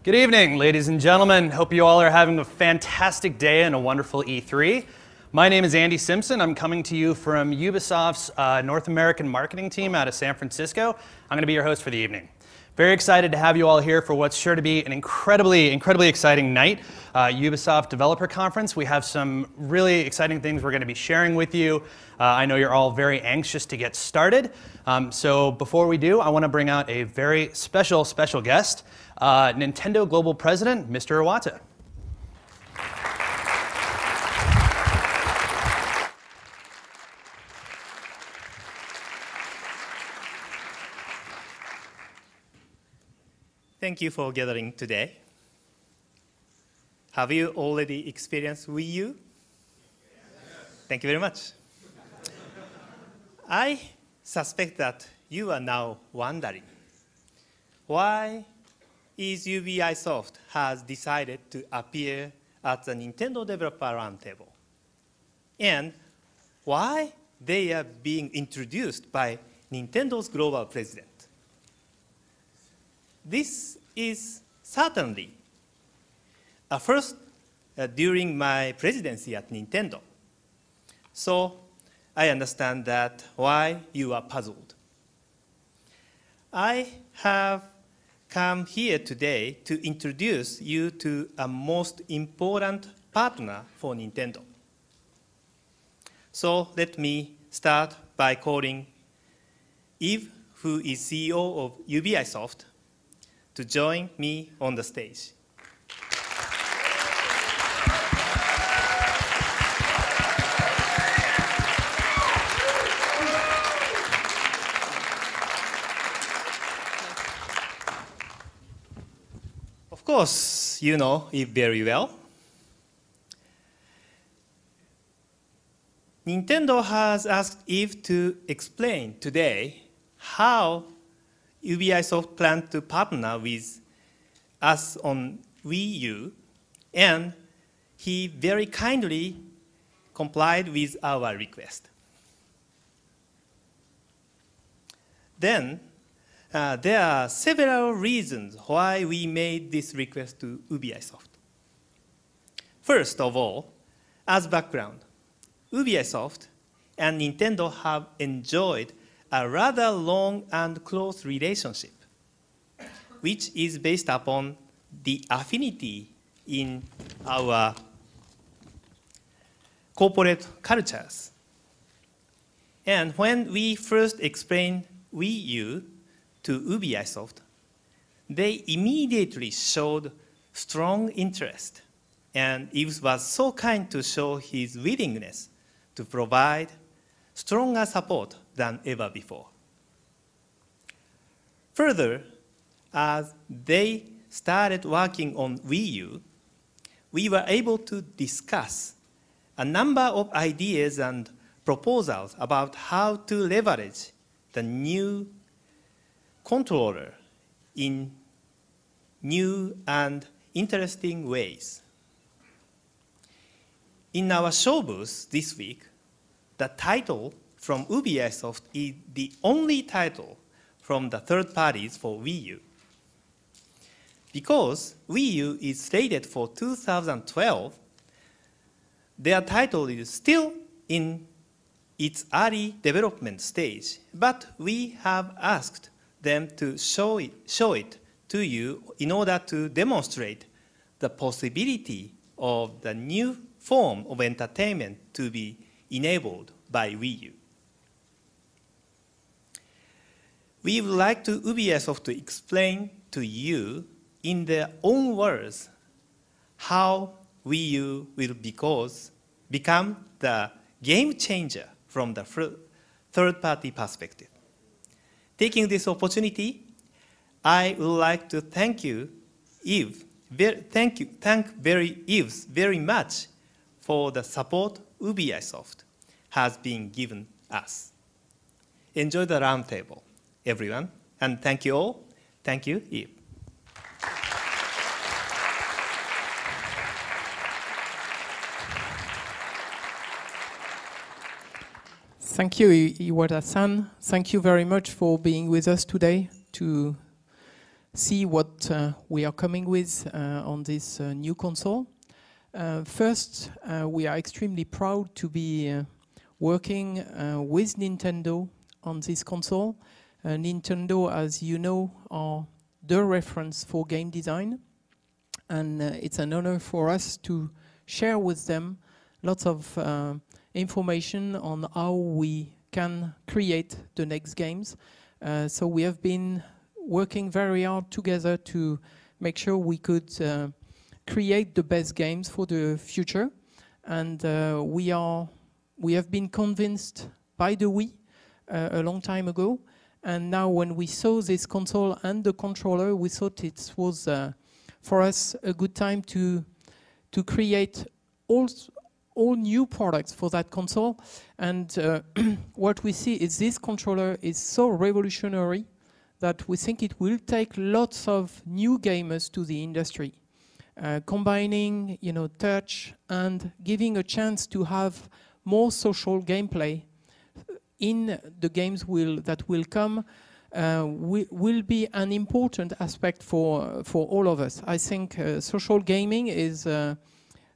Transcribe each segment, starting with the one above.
Good evening, ladies and gentlemen. Hope you all are having a fantastic day and a wonderful E3. My name is Andy Simpson. I'm coming to you from UbiSoft's North American marketing team out of San Francisco. I'm going to be your host for the evening. Very excited to have you all here for what's sure to be an incredibly exciting night. UbiSoft Developer Conference. We have some really exciting things we're going to be sharing with you. I know you're all very anxious to get started. So before we do, I want to bring out a very special guest, Nintendo Global President, Mr. Iwata. Thank you for gathering today. Have you already experienced WiiU? Yes. Thank you very much. I suspect that you are now wondering, why is UbiSoft has decided to appear at the Nintendo Developer Roundtable? And why they are being introduced by Nintendo's global president? This is certainly a first during my presidency at Nintendo. So I understand that why you are puzzled. I have come here today to introduce you to a most important partner for Nintendo. So let me start by calling Eve, who is CEO of UbiSoft, to join me on the stage. Of course, you know Eve very well. Nintendo has asked Eve to explain today how UbiSoft plans to partner with us on WiiU, and he very kindly complied with our request. Then, there are several reasons why we made this request to UbiSoft. First of all, as background, UbiSoft and Nintendo have enjoyed a rather long and close relationship, which is based upon the affinity in our corporate cultures. And when we first explained WiiU to UbiSoft, they immediately showed strong interest, and Yves was so kind to show his willingness to provide stronger support than ever before. Further, as they started working on WiiU, we were able to discuss a number of ideas and proposals about how to leverage the new controller in new and interesting ways. In our show booth this week, the title from UbiSoft is the only title from the third parties for WiiU. Because WiiU is slated for 2012, their title is still in its early development stage, but we have asked them to show it to you in order to demonstrate the possibility of the new form of entertainment to be enabled by WiiU. We would like to UbiSoft to explain to you in their own words how WiiU will become the game changer from the third-party perspective. Taking this opportunity, I would like to thank you, Eve, Yves very much for the support UbiSoft has been given us. Enjoy the roundtable, everyone, and thank you all. Thank you, Eve. Thank you, Iwata-san. Thank you very much for being with us today to see what we are coming with on this new console. First, we are extremely proud to be working with Nintendo on this console. Nintendo, as you know, are the reference for game design. And it's an honor for us to share with them lots of information on how we can create the next games. So we have been working very hard together to make sure we could create the best games for the future. And we have been convinced by the Wii a long time ago. And now when we saw this console and the controller, we thought it was for us a good time to create all new products for that console. And what we see is this controller is so revolutionary that we think it will take lots of new gamers to the industry. Combining, touch and giving a chance to have more social gameplay in the games that will come will be an important aspect for all of us. I think social gaming is the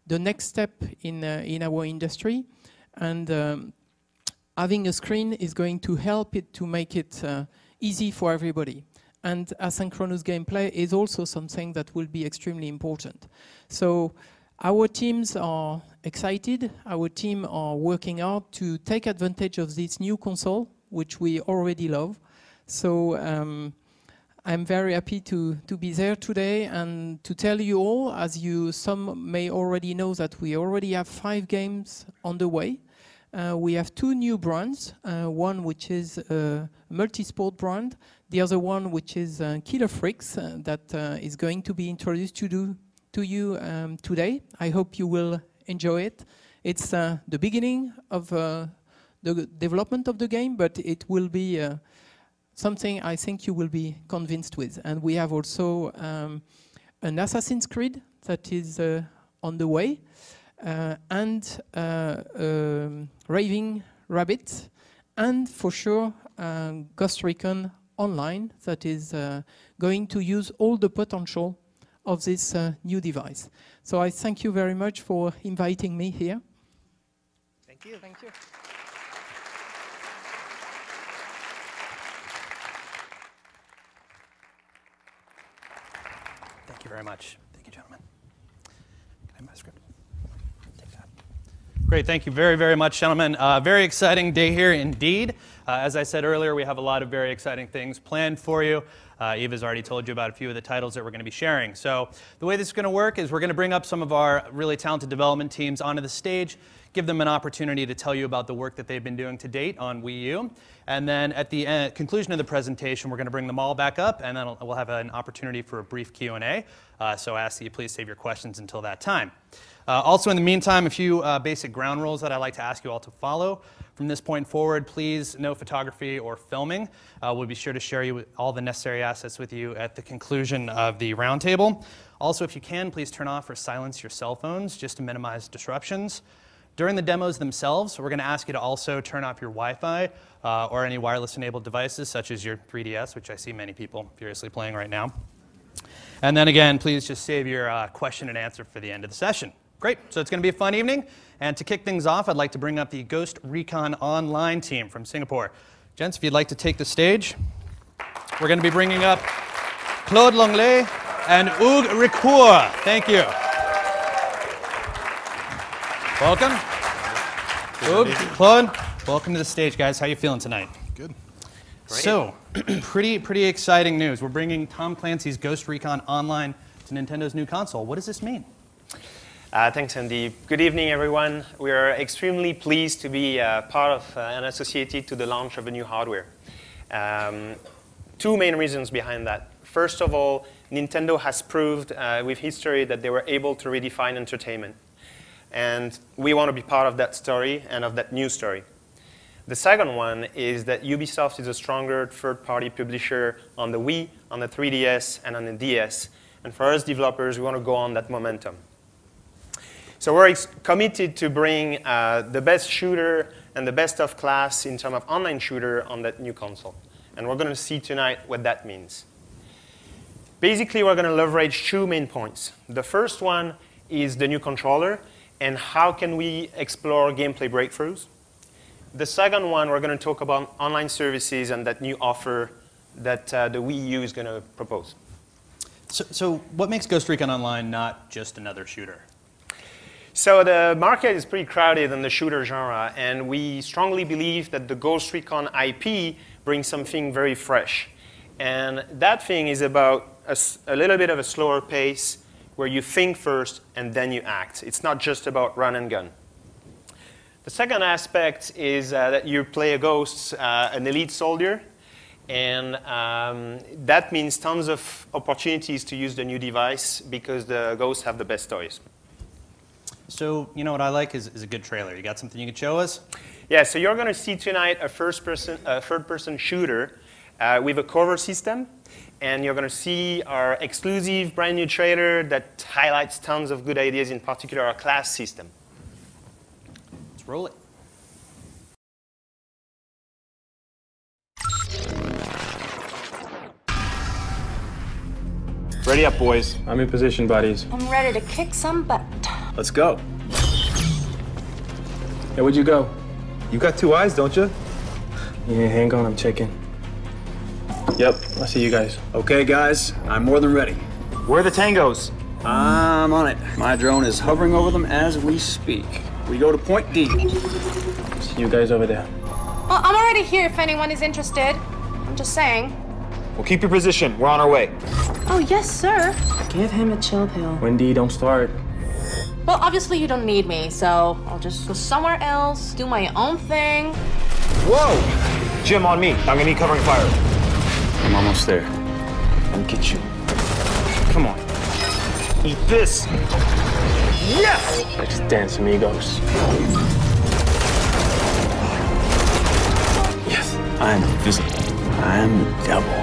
next step in our industry, and having a screen is going to help it to make it easy for everybody. And asynchronous gameplay is also something that will be extremely important. So our teams are excited. Our team are working hard to take advantage of this new console, which we already love. So I'm very happy to be there today and to tell you all, as some may already know, that we already have 5 games on the way. We have 2 new brands, one which is a multi-sport brand, the other one which is Killer Freaks that is going to be introduced to you today. I hope you will enjoy it. It's the beginning of the development of the game, but it will be something I think you will be convinced with. And we have also an Assassin's Creed that is on the way, and Raving Rabbit, and for sure Ghost Recon Online that is going to use all the potential of this new device. So I thank you very much for inviting me here. Thank you. Thank you. Thank you very much. Thank you, gentlemen. Can I have my script? Take that. Great, thank you very, very much, gentlemen. Very exciting day here indeed. As I said earlier, we have a lot of very exciting things planned for you. Eva's already told you about a few of the titles that we're going to be sharing. So the way this is going to work is we're going to bring up some of our really talented development teams onto the stage, give them an opportunity to tell you about the work that they've been doing to date on WiiU. And then at the conclusion of the presentation, we're going to bring them all back up, and then we'll have an opportunity for a brief Q&A. So I ask that you please save your questions until that time. Also, in the meantime, a few basic ground rules that I'd like to ask you all to follow. From this point forward, please, no photography or filming. We'll be sure to share you all the necessary assets with you at the conclusion of the roundtable. Also, if you can, please turn off or silence your cell phones just to minimize disruptions. During the demos themselves, we're going to ask you to also turn off your Wi-Fi or any wireless-enabled devices, such as your 3DS, which I see many people furiously playing right now. And then again, please just save your question and answer for the end of the session. Great, so it's going to be a fun evening. And to kick things off, I'd like to bring up the Ghost Recon Online team from Singapore. Gents, if you'd like to take the stage. We're going to be bringing up Claude Longley and Hugues Ricoeur. Thank you. Welcome. Hugues, Claude, welcome to the stage, guys. How you feeling tonight? Good. Great. So, pretty exciting news. We're bringing Tom Clancy's Ghost Recon Online to Nintendo's new console. What does this mean? Thanks, Andy. Good evening, everyone. We are extremely pleased to be part of and associated to the launch of a new hardware. 2 main reasons behind that. First of all, Nintendo has proved with history that they were able to redefine entertainment. And we want to be part of that story and of that new story. The second one is that UbiSoft is a stronger third-party publisher on the Wii, on the 3DS, and on the DS. And for us developers, we want to go on that momentum. So we're committed to bring the best shooter and the best of class in terms of online shooter on that new console. And we're going to see tonight what that means. Basically, we're going to leverage two main points. The first one is the new controller and how can we explore gameplay breakthroughs. The second one, we're going to talk about online services and that new offer that the WiiU is going to propose. So what makes Ghost Recon Online not just another shooter? So the market is pretty crowded in the shooter genre, and we strongly believe that the Ghost Recon IP brings something very fresh. And that thing is about a little bit of a slower pace where you think first and then you act. It's not just about run and gun. The second aspect is that you play a ghost, an elite soldier, and that means tons of opportunities to use the new device because the ghosts have the best toys. So, you know what I like is a good trailer. You got something you could show us? Yeah, so you're going to see tonight a third-person shooter with a cover system. And you're going to see our exclusive brand new trailer that highlights tons of good ideas, in particular our class system. Let's roll it. Ready up, boys. I'm in position, buddies. I'm ready to kick some butt. Let's go. Hey, where'd you go? You got two eyes, don't you? Yeah, hang on, I'm checking. Yep, I see you guys. Okay, guys, I'm more than ready. Where are the tangos? I'm on it. My drone is hovering over them as we speak. We go to point D. See you guys over there. Well, I'm already here if anyone is interested. I'm just saying. Well, keep your position. We're on our way. Oh, yes, sir. Give him a chill pill. Wendy, don't start. Well, obviously you don't need me, so I'll just go somewhere else, do my own thing. Whoa! Jim, on me. I'm gonna need covering fire. I'm almost there. I'll get you. Come on. Eat this. Yes! Let's dance, amigos. Yes. I'm invisible. I'm the devil.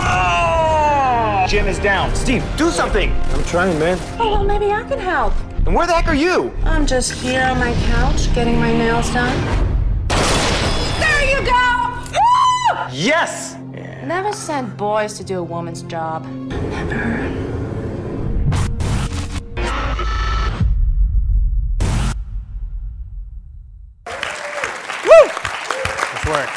Oh! Jim is down. Steve, do something! I'm trying, man. Oh, well, maybe I can help. And where the heck are you? I'm just here on my couch getting my nails done. There you go! Woo! Yes! Never send boys to do a woman's job. Never. Nice work.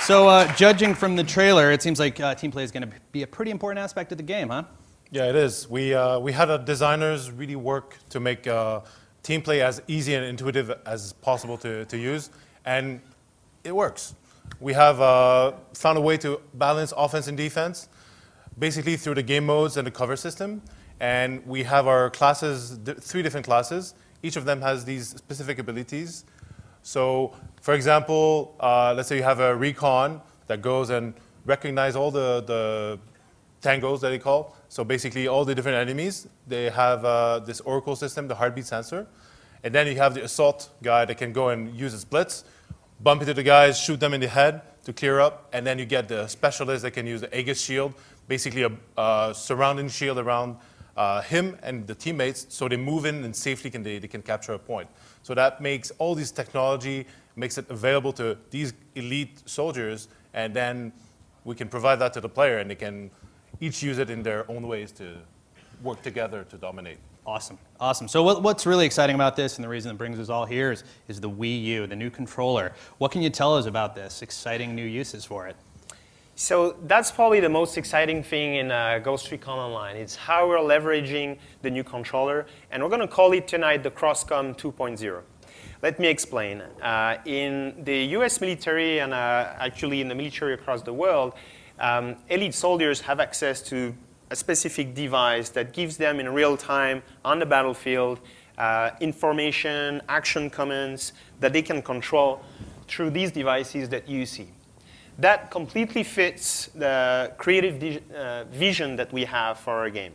So judging from the trailer, it seems like team play is going to be a pretty important aspect of the game, huh? Yeah, it is. We had our designers really work to make team play as easy and intuitive as possible to use, and it works. We have found a way to balance offense and defense, basically through the game modes and the cover system. And we have our classes, 3 different classes. Each of them has these specific abilities. So, for example, let's say you have a Recon that goes and recognize all the tangos that they call. So basically all the different enemies, they have this oracle system, the heartbeat sensor. And then you have the assault guy that can go and use his blitz, bump into the guys, shoot them in the head to clear up. And then you get the specialist that can use the Aegis shield, basically a surrounding shield around him and the teammates, so they move in and safely they can capture a point. So that makes all these technology, makes it available to these elite soldiers, and then we can provide that to the player, and they can each use it in their own ways to work together to dominate. Awesome, awesome. So what's really exciting about this, and the reason that brings us all here, is the WiiU, the new controller. What can you tell us about this? Exciting new uses for it. So that's probably the most exciting thing in Ghost Recon Online. It's how we're leveraging the new controller, and we're going to call it tonight the CROSSCOM 2.0. Let me explain. In the US military and actually in the military across the world, elite soldiers have access to a specific device that gives them in real time on the battlefield information, action commands that they can control through these devices that you see. That completely fits the creative vision that we have for our game.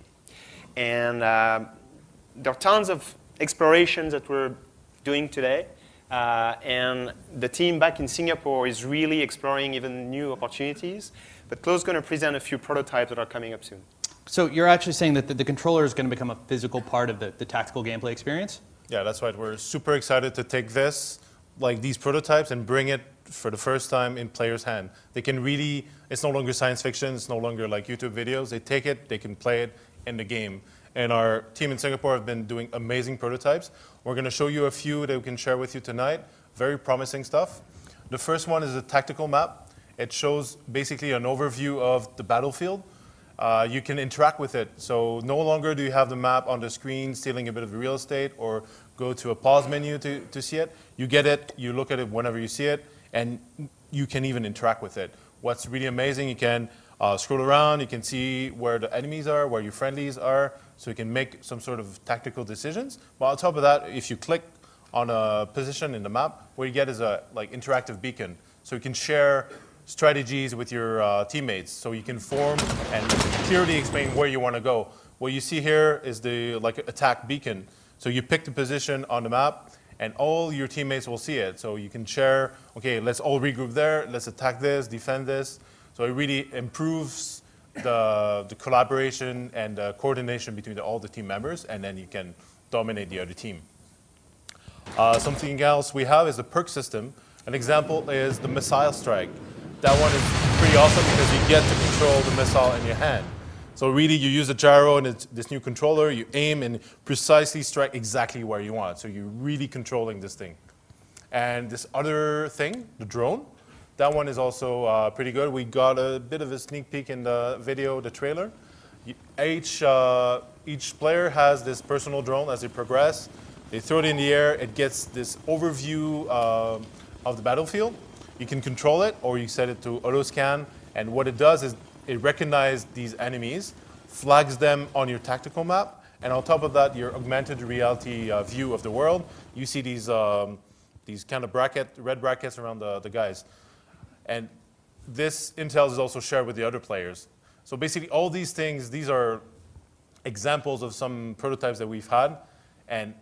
And there are tons of explorations that we're doing today. And the team back in Singapore is really exploring even new opportunities. But Claude's going to present a few prototypes that are coming up soon. So you're actually saying that the controller is going to become a physical part of the tactical gameplay experience? Yeah, that's right. We're super excited to take this, like these prototypes and bring it for the first time in players' hand. They can really, it's no longer science fiction, it's no longer like YouTube videos. They take it, they can play it in the game. And our team in Singapore have been doing amazing prototypes. We're going to show you a few that we can share with you tonight. Very promising stuff. The first one is a tactical map. It shows basically an overview of the battlefield. You can interact with it. So no longer do you have the map on the screen stealing a bit of real estate or go to a pause menu to see it. You get it, you look at it whenever you see it, and you can even interact with it. What's really amazing, you can scroll around, you can see where the enemies are, where your friendlies are, so you can make some sort of tactical decisions. But on top of that, if you click on a position in the map, what you get is a like interactive beacon. So you can share strategies with your teammates, so you can form and clearly explain where you want to go. What you see here is the like attack beacon. So you pick the position on the map, and all your teammates will see it. So you can share, okay, let's all regroup there, let's attack this, defend this. So it really improves the collaboration and the coordination between all the team members, and then you can dominate the other team. Something else we have is the PERK system. An example is the missile strike. That one is pretty awesome because you get to control the missile in your hand. So really, you use a gyro and this new controller, you aim and precisely strike exactly where you want. So you're really controlling this thing. And this other thing, the drone, that one is also pretty good. We got a bit of a sneak peek in the video, the trailer. Each player has this personal drone as they progress. They throw it in the air. It gets this overview of the battlefield. You can control it, or you set it to auto scan. And what it does is it recognizes these enemies, flags them on your tactical map, and on top of that, your augmented reality view of the world. You see these kind of red brackets around the guys. And this intel is also shared with the other players. So basically, all these things, these are examples of some prototypes that we've had, and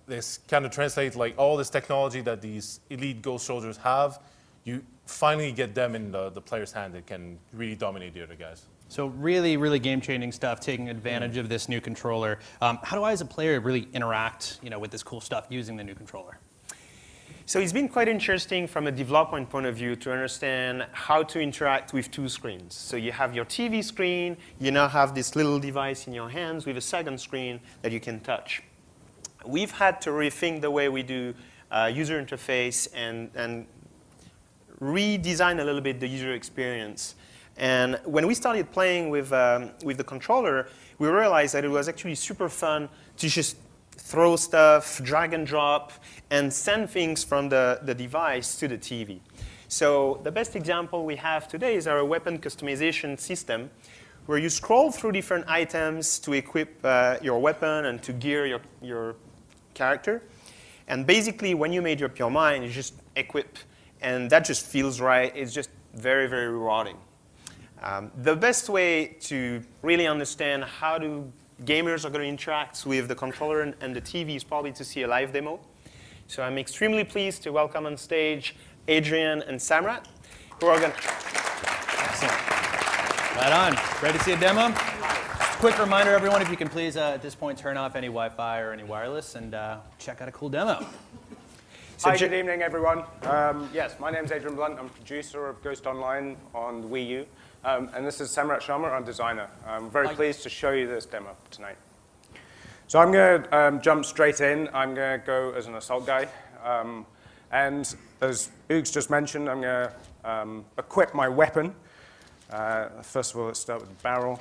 this kind of translates like all this technology that these elite Ghost soldiers have. You finally get them in the player's hand that can really dominate the other guys. So really, really game-changing stuff, taking advantage of this new controller. How do I, as a player, really interact, with this cool stuff using the new controller? So it's been quite interesting from a development point of view to understand how to interact with two screens. So you have your TV screen, you now have this little device in your hands with a second screen that you can touch. We've had to rethink the way we do user interface and redesign a little bit the user experience. And when we started playing with the controller, we realized that it was actually super fun to just throw stuff, drag and drop, and send things from the device to the TV. So the best example we have today is our weapon customization system, where you scroll through different items to equip your weapon and to gear your character. And basically, when you made up your mind, you just equip. And that just feels right. It's just very, very rewarding. The best way to really understand how gamers are going to interact with the controller and the TV is probably to see a live demo. So I'm extremely pleased to welcome on stage Adrian and Samrat, who are going to... Excellent. Right on. Ready to see a demo? Just a quick reminder, everyone, if you can please, at this point, turn off any Wi-Fi or any wireless and check out a cool demo. Hi, good evening, everyone. Yes, my name's Adrian Blunt. I'm producer of Ghost Online on WiiU. And this is Samrat Sharma, our designer. I'm very pleased to show you this demo tonight. So I'm going to jump straight in. I'm going to go as an assault guy. And as Hugues just mentioned, I'm going to equip my weapon. First of all, let's start with the barrel.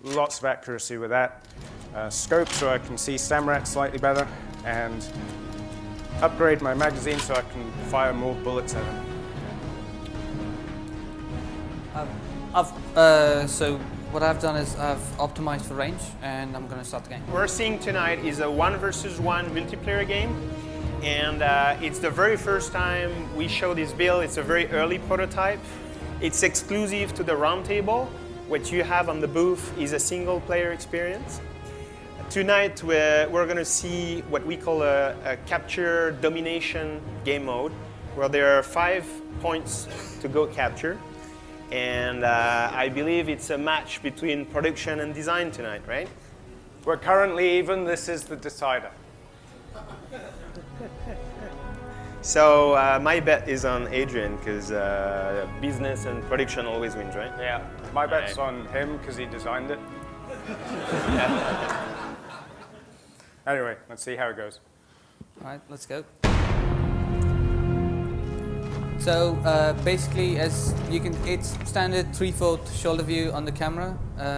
Lots of accuracy with that. Scope so I can see Samrat slightly better. And upgrade my magazine so I can fire more bullets at him. So what I've done is I've optimized for range, and I'm going to start the game. What we're seeing tonight is a 1 versus 1 multiplayer game, and it's the very first time we show this build. It's a very early prototype. It's exclusive to the Roundtable. What you have on the booth is a single-player experience. Tonight, we're going to see what we call a capture domination game mode, where there are 5 points to go capture. And I believe it's a match between production and design tonight, right? We're currently even. This is the decider. So my bet is on Adrian because business and production always wins, right? Yeah, my bet's on him because he designed it. Anyway, let's see how it goes. All right, let's go. So basically, as you can, it's standard 3/4 shoulder view on the camera.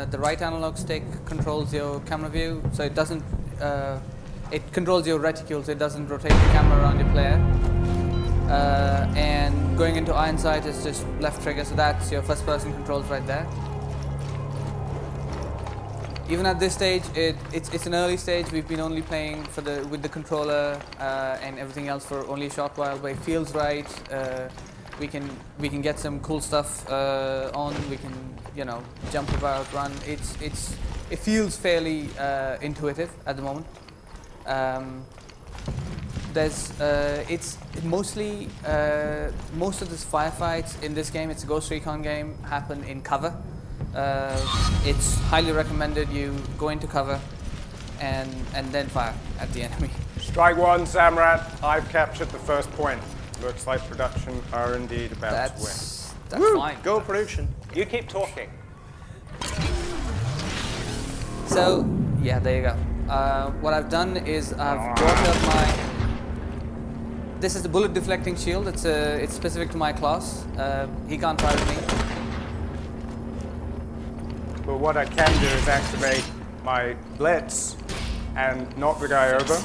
The right analog stick controls your camera view, so it doesn't. It controls your reticule, so it doesn't rotate the camera around your player. And going into iron sight is just left trigger, so that's your first-person controls right there. Even at this stage, it's an early stage. We've been only playing with the controller and everything else for only a short while, but it feels right. We can get some cool stuff on. We can jump about, run. It feels fairly intuitive at the moment. It's mostly most of the firefights in this game. It's a Ghost Recon game. Happen in cover. It's highly recommended you go into cover and then fire at the enemy. Strike one, Samrat. I've captured the first point. Looks like production are indeed about to win. That's fine. Go production. You keep talking. So yeah, there you go. What I've done is I've brought up my. This is the bullet deflecting shield. It's specific to my class. He can't fire at me. But what I can do is activate my blitz and knock the guy over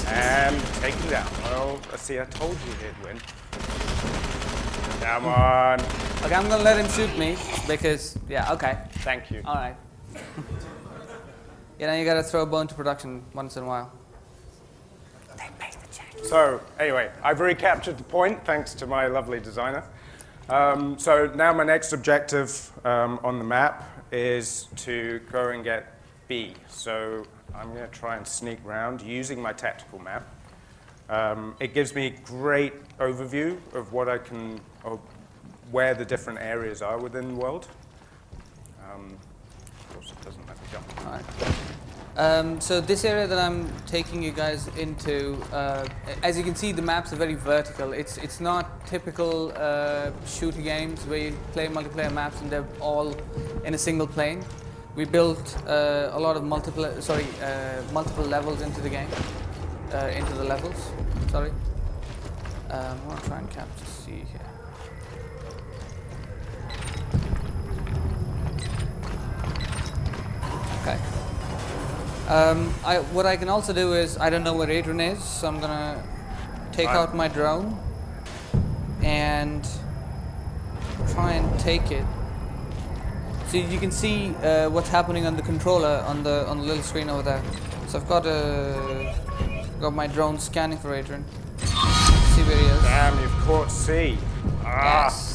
and take him down. Well, let's see, I told you he'd win. Come on. Okay, I'm gonna let him shoot me because, yeah, okay. Thank you. All right. You gotta throw a bone to production once in a while. So, anyway, I've recaptured the point thanks to my lovely designer. So now my next objective on the map is to go and get B. So I'm going to try and sneak around using my tactical map. It gives me a great overview of what I can, or where the different areas are within the world. Of course, it doesn't let me jump. All right. So this area that I'm taking you guys into, as you can see, the maps are very vertical. It's not typical shooter games where you play multiplayer maps and they're all in a single plane. We built a lot of multiple levels into the game, into the levels. Sorry. I want to try and capture C here. Okay. What I can also do is, I don't know where Adrian is, so I'm gonna take out my drone and try and take it. So you can see what's happening on the controller on the little screen over there. So I've got my drone scanning for Adrian. See where he is. Damn, you've caught C. Yes.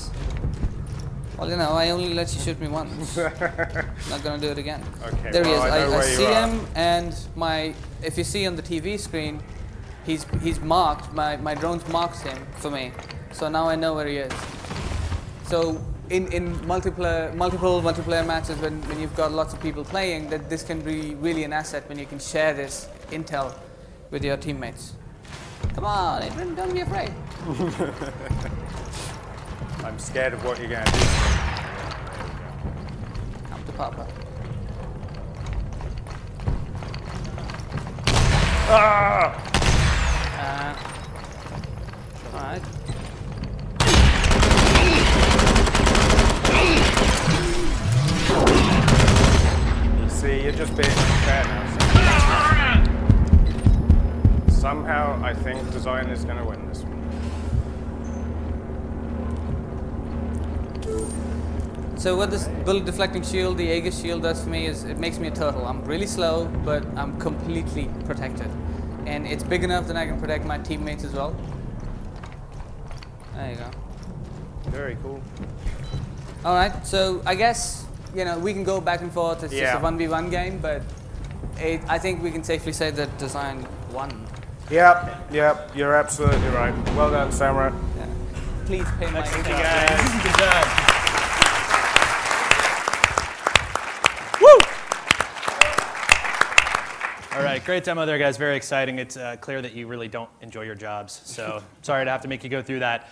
Well, I only let you shoot me once. Not gonna do it again. Okay, there he is. I see are. him, and if you see on the TV screen, he's marked. My drone's marked him for me. So now I know where he is. So in multiple multiplayer matches, when you've got lots of people playing, that this can be really an asset when you can share this intel with your teammates. Come on, Adrian, don't be afraid. I'm scared of what you're going to do. Come to Papa. Ah! All right. You see, you're just being unfair now. Somehow, I think design is going to win this one. So what this bullet deflecting shield, the Aegis shield, does for me is it makes me a turtle. I'm really slow, but I'm completely protected. And it's big enough that I can protect my teammates as well. There you go. Very cool. All right, so I guess, we can go back and forth. It's just a 1v1 game, but I think we can safely say that design won. Yep, you're absolutely right. Well done, Samurai. Yeah. Please pay my Thank you guys. Good job. All right, great demo there, guys. Very exciting. It's clear that you really don't enjoy your jobs, so sorry to have to make you go through that.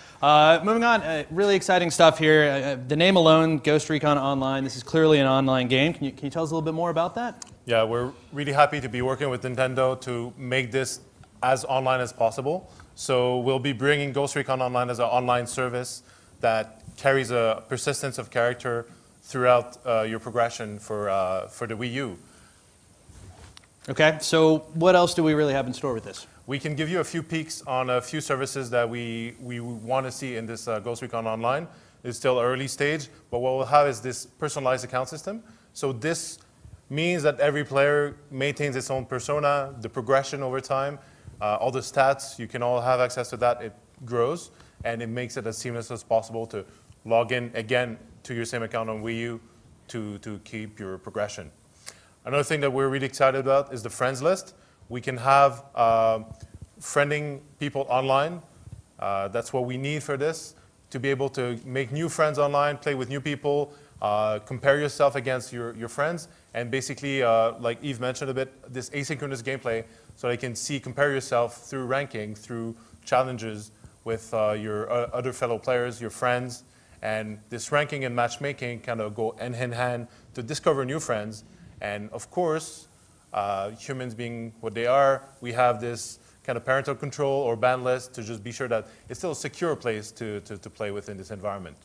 Moving on, really exciting stuff here. The name alone, Ghost Recon Online. This is clearly an online game. Can you tell us a little bit more about that? Yeah, we're really happy to be working with Nintendo to make this as online as possible. So we'll be bringing Ghost Recon Online as an online service that carries a persistence of character throughout your progression for the Wii U. Okay, so what else do we really have in store with this? We can give you a few peeks on a few services that we want to see in this Ghost Recon Online. It's still early stage, but what we'll have is this personalized account system. So this means that every player maintains its own persona, the progression over time, all the stats, you can all have access to that. It grows, and it makes it as seamless as possible to log in again to your same account on Wii U to keep your progression. Another thing that we're really excited about is the friends list. We can have friending people online. That's what we need for this, to be able to make new friends online, play with new people, compare yourself against your friends, and basically, like Yves mentioned a bit, this asynchronous gameplay, so you can compare yourself through ranking, through challenges with your other fellow players, your friends, and this ranking and matchmaking kind of go hand in hand to discover new friends. And of course, humans being what they are, we have this kind of parental control or ban list to just be sure that it's still a secure place to play within this environment.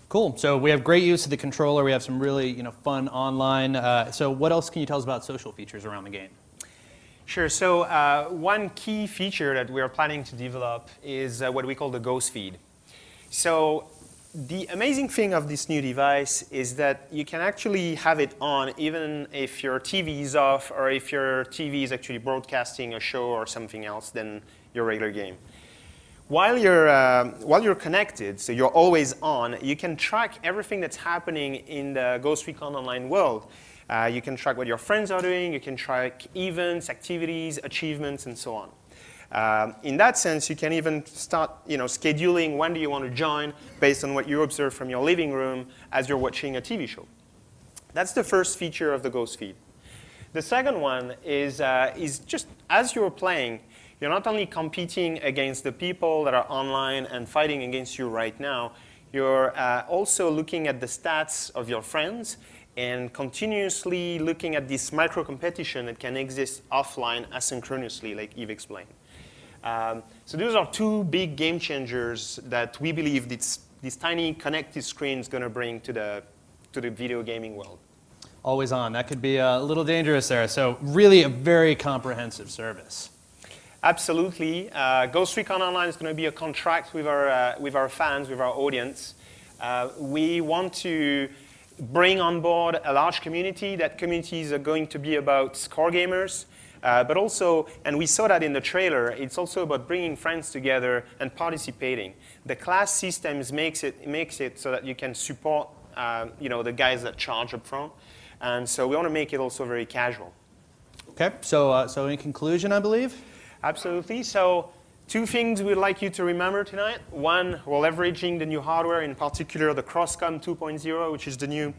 Cool. So we have great use of the controller. We have some really fun online. So what else can you tell us about social features around the game? Sure. So one key feature that we're planning to develop is what we call the ghost feed. So the amazing thing of this new device is that you can actually have it on even if your TV is off or if your TV is actually broadcasting a show or something else than your regular game. While you're connected, so you're always on, you can track everything that's happening in the Ghost Recon Online world. You can track what your friends are doing, you can track events, activities, achievements, and so on. In that sense, you can even start scheduling when do you want to join based on what you observe from your living room as you're watching a TV show. That's the first feature of the Ghost Feed. The second one is just as you're playing, you're not only competing against the people that are online and fighting against you right now, you're also looking at the stats of your friends and continuously looking at this micro-competition that can exist offline asynchronously, like Yves explained. So those are two big game changers that we believe this tiny connected screen is going to bring to the video gaming world. Always on. That could be a little dangerous there. So really a very comprehensive service. Absolutely. Ghost Recon Online is going to be a contract with our fans, with our audience. We want to bring on board a large community. That community is going to be about core gamers. But also, and we saw that in the trailer, it's also about bringing friends together and participating. The class systems makes it so that you can support the guys that charge up front. And so we want to make it also very casual. Okay, so in conclusion, I believe? Absolutely. So two things we'd like you to remember tonight. One, we're leveraging the new hardware, in particular the CROSSCOM 2.0, which is the new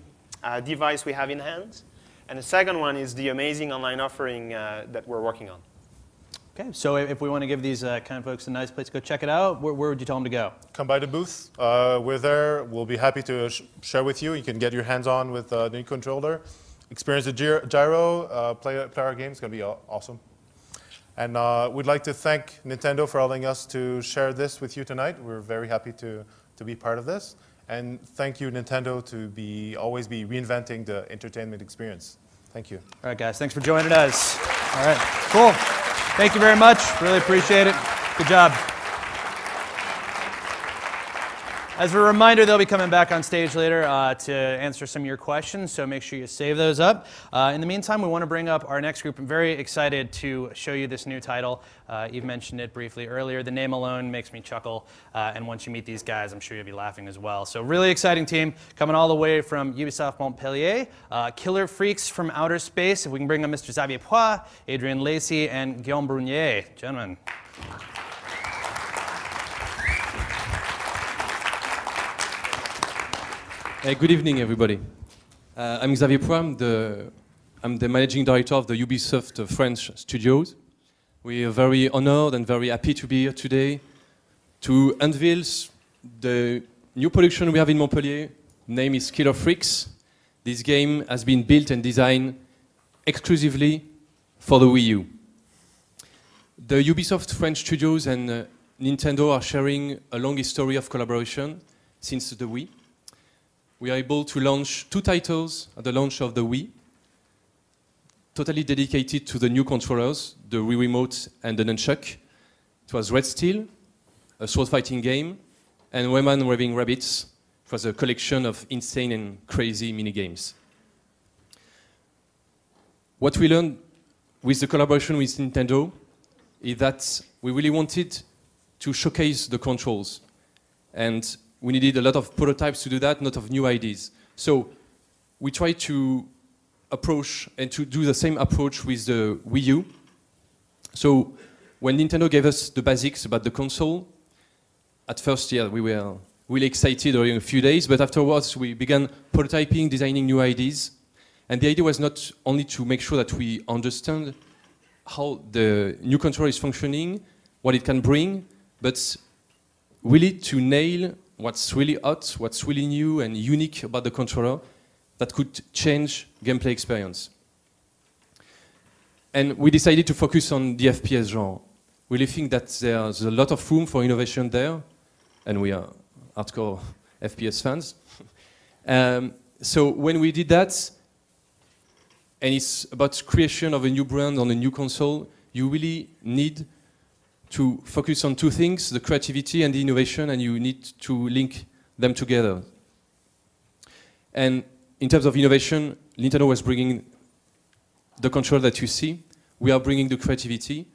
device we have in hand. And the second one is the amazing online offering that we're working on. Okay, so if we want to give these kind of folks a nice place to go check it out, where would you tell them to go? Come by the booth. We're there. We'll be happy to share with you. You can get your hands on with the new controller, experience the gyro, play our game. It's going to be awesome. And we'd like to thank Nintendo for allowing us to share this with you tonight. We're very happy to be part of this. And thank you, Nintendo, to always be reinventing the entertainment experience. Thank you. All right, guys. Thanks for joining us. All right. Cool. Thank you very much. Really appreciate it. Good job. As a reminder, they'll be coming back on stage later to answer some of your questions, so make sure you save those up. In the meantime, we want to bring up our next group. I'm very excited to show you this new title. You've mentioned it briefly earlier. The name alone makes me chuckle, and once you meet these guys, I'm sure you'll be laughing as well. So really exciting team, coming all the way from UbiSoft Montpellier. Killer Freaks from Outer Space. If we can bring up Mr. Xavier Poix, Adrian Lacey, and Guillaume Brunier. Gentlemen. Good evening, everybody. I'm Xavier Poix. I'm the I'm the managing director of the UbiSoft French studios. We are very honored and very happy to be here today to unveil the new production we have in Montpellier. Name is Killer Freaks. This game has been built and designed exclusively for the WiiU. The UbiSoft French studios and Nintendo are sharing a long history of collaboration since the Wii. We are able to launch 2 titles at the launch of the Wii, totally dedicated to the new controllers, the Wii Remote and the Nunchuck. It was Red Steel, a sword fighting game, and Rayman Raving Rabbids. It was a collection of insane and crazy minigames. What we learned with the collaboration with Nintendo is that we really wanted to showcase the controls. And we needed a lot of prototypes to do that, not of new ideas. So we tried to approach and to do the same approach with the Wii U. So when Nintendo gave us the basics about the console, at first, yeah, we were really excited during a few days, but afterwards we began prototyping, designing new ideas. And the idea was not only to make sure that we understand how the new controller is functioning, what it can bring, but really to nail what's really hot, what's really new and unique about the controller that could change gameplay experience. And we decided to focus on the FPS genre. We really think that there's a lot of room for innovation there, and we are hardcore FPS fans. So when we did that, and it's about creation of a new brand on a new console, you really need to focus on 2 things, the creativity and the innovation, and you need to link them together. And in terms of innovation, Nintendo was bringing the control that you see. We are bringing the creativity.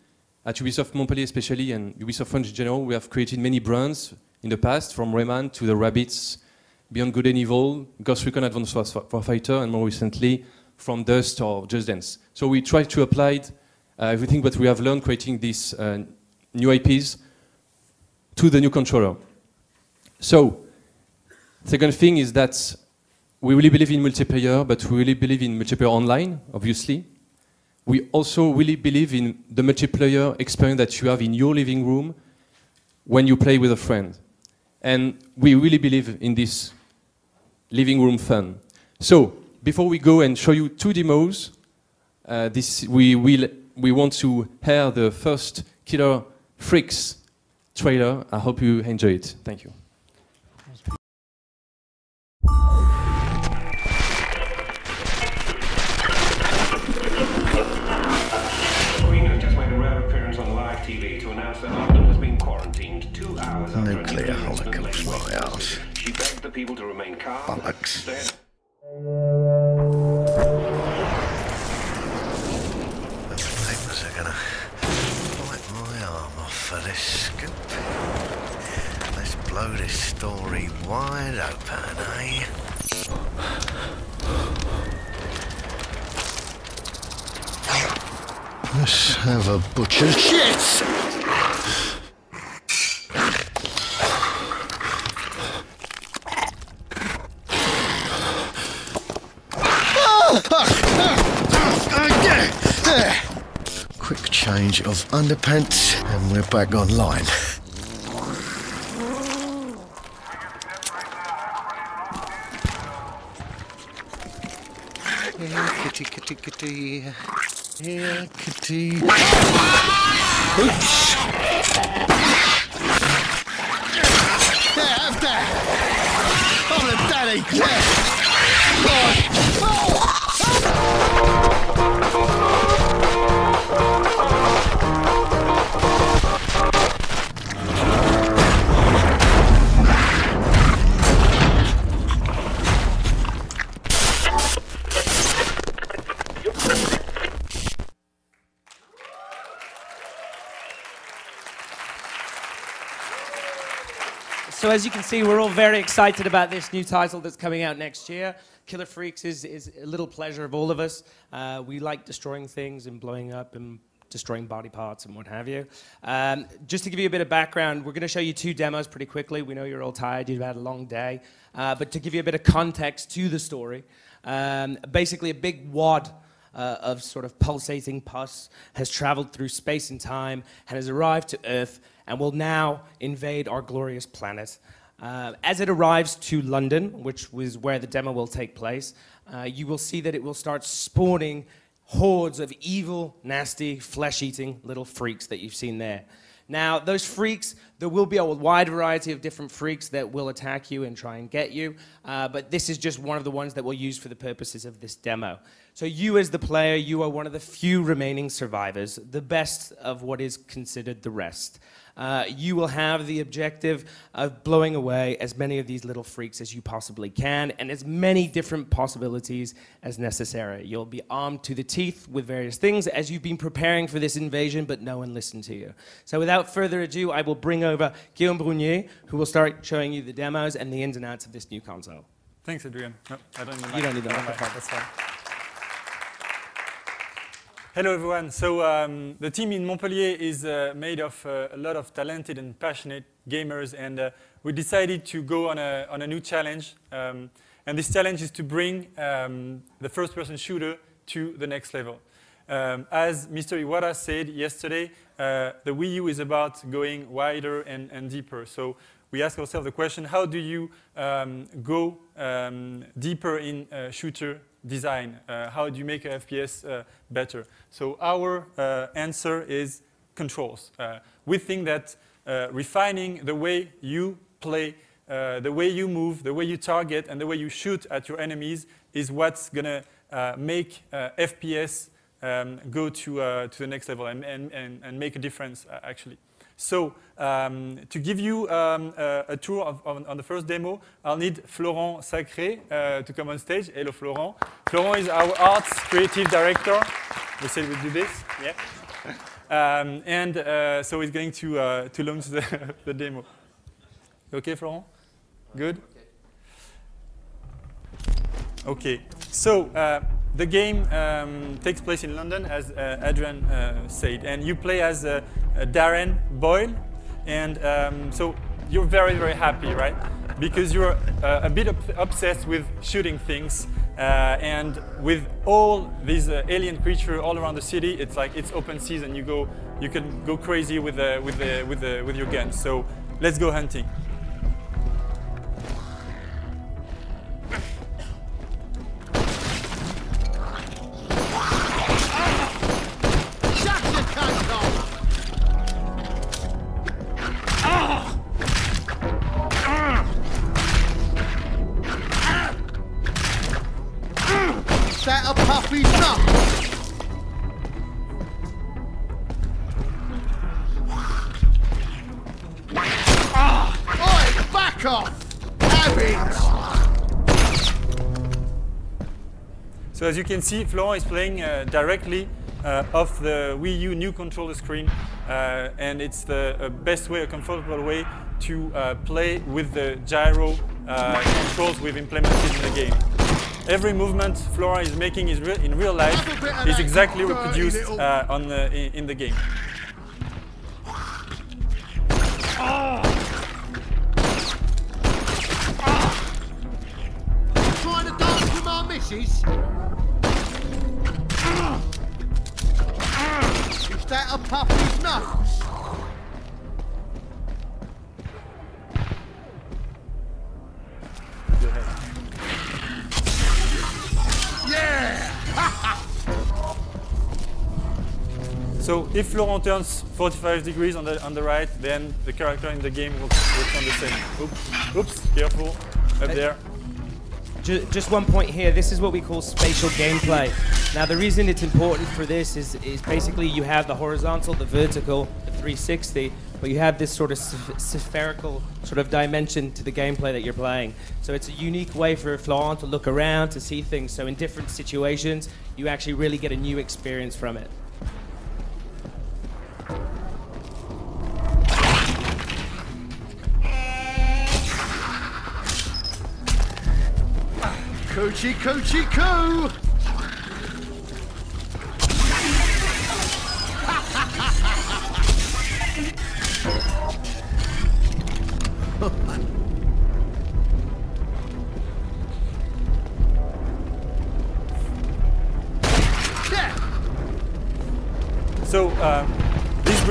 At Ubisoft Montpellier especially, and Ubisoft France in general, we have created many brands in the past, from Rayman to the Rabbids, Beyond Good and Evil, Ghost Recon Advanced Warfighter, and more recently, from Dust or Just Dance. So we try to apply everything that we have learned creating these new IPs to the new controller. So, second thing is that we really believe in multiplayer, but we really believe in multiplayer online, obviously. We also really believe in the multiplayer experience that you have in your living room when you play with a friend. And we really believe in this living room fun. So, before we go and show you 2 demos, we want to hear the first Killer Freaks trailer. I hope you enjoy it. Thank you. Queen has just made a rare appearance on live TV to announce that London has been quarantined 2 hours after Nuclear holocaust, my ass. She begged the people to remain calm. Bollocks. Instead, The papers are gonna bite my arm off for this scoop. Let's blow this story wide open, eh? Let's have a butcher's shit! Quick change of underpants and we're back online. Here, kitty, kitty, kitty. Here, kitty. Oops! There, have that! I'm the daddy! Yeah. So as you can see, we're all very excited about this new title that's coming out next year. Killer Freaks is a little pleasure of all of us. We like destroying things and blowing up and destroying body parts and what have you. Just to give you a bit of background, we're going to show you 2 demos pretty quickly. We know you're all tired, you've had a long day. But to give you a bit of context to the story, basically a big wad of sort of pulsating pus has traveled through space and time and has arrived to Earth and will now invade our glorious planet. As it arrives to London, which was where the demo will take place, you will see that it will start spawning hordes of evil, nasty, flesh-eating little freaks that you've seen there. Now, those freaks, there will be a wide variety of different freaks that will attack you and try and get you, but this is just one of the ones that we'll use for the purposes of this demo. So you as the player, you are one of the few remaining survivors, the best of what is considered the rest. You will have the objective of blowing away as many of these little freaks as you possibly can, and as many different possibilities as necessary. You'll be armed to the teeth with various things as you've been preparing for this invasion, but no one listened to you. So without further ado, I will bring over Guillaume Brunier, who will start showing you the demos and the ins and outs of this new console. Thanks, Adrian. No, I don't need the You don't need the microphone. microphone. That's fine. Hello, everyone. So the team in Montpellier is made of a lot of talented and passionate gamers, and we decided to go on a new challenge. And this challenge is to bring the first-person shooter to the next level. As Mr. Iwata said yesterday, the WiiU is about going wider and deeper. So we ask ourselves the question, how do you go deeper in shooter design? How do you make a FPS better? So our answer is controls. We think that refining the way you play, the way you move, the way you target, and the way you shoot at your enemies is what's going to make FPS go to the next level and make a difference, actually. So to give you a tour on the first demo, I'll need Florent Sacré to come on stage. Hello, Florent. Florent is our arts creative director. We said we'd do this, yeah. So he's going to launch the demo. Okay, Florent? Good? Okay. So the game takes place in London, as Adrian said, and you play as Darren Boyle, and so you're very, very happy, right? Because you're a bit obsessed with shooting things, and with all these alien creatures all around the city, it's like it's open season. You can go crazy with your guns. So let's go hunting. Set a puppy's nut! Oi, back off! Habits! So as you can see, Florent is playing directly off the WiiU new controller screen, and it's the best way, a comfortable way to play with the gyro controls we've implemented in the game. Every movement Flora is making in real life is exactly reproduced in the game. Trying to dance with my missus? Is that a puppy's nose? So if Florent turns 45 degrees on the right, then the character in the game will turn the same. Oops, careful, up there. Just one point here, this is what we call spatial gameplay. Now the reason it's important for this is basically you have the horizontal, the vertical, the 360, but you have this sort of spherical sort of dimension to the gameplay that you're playing. So it's a unique way for Florent to look around, to see things. So in different situations, you actually really get a new experience from it. Coochie coochie coo!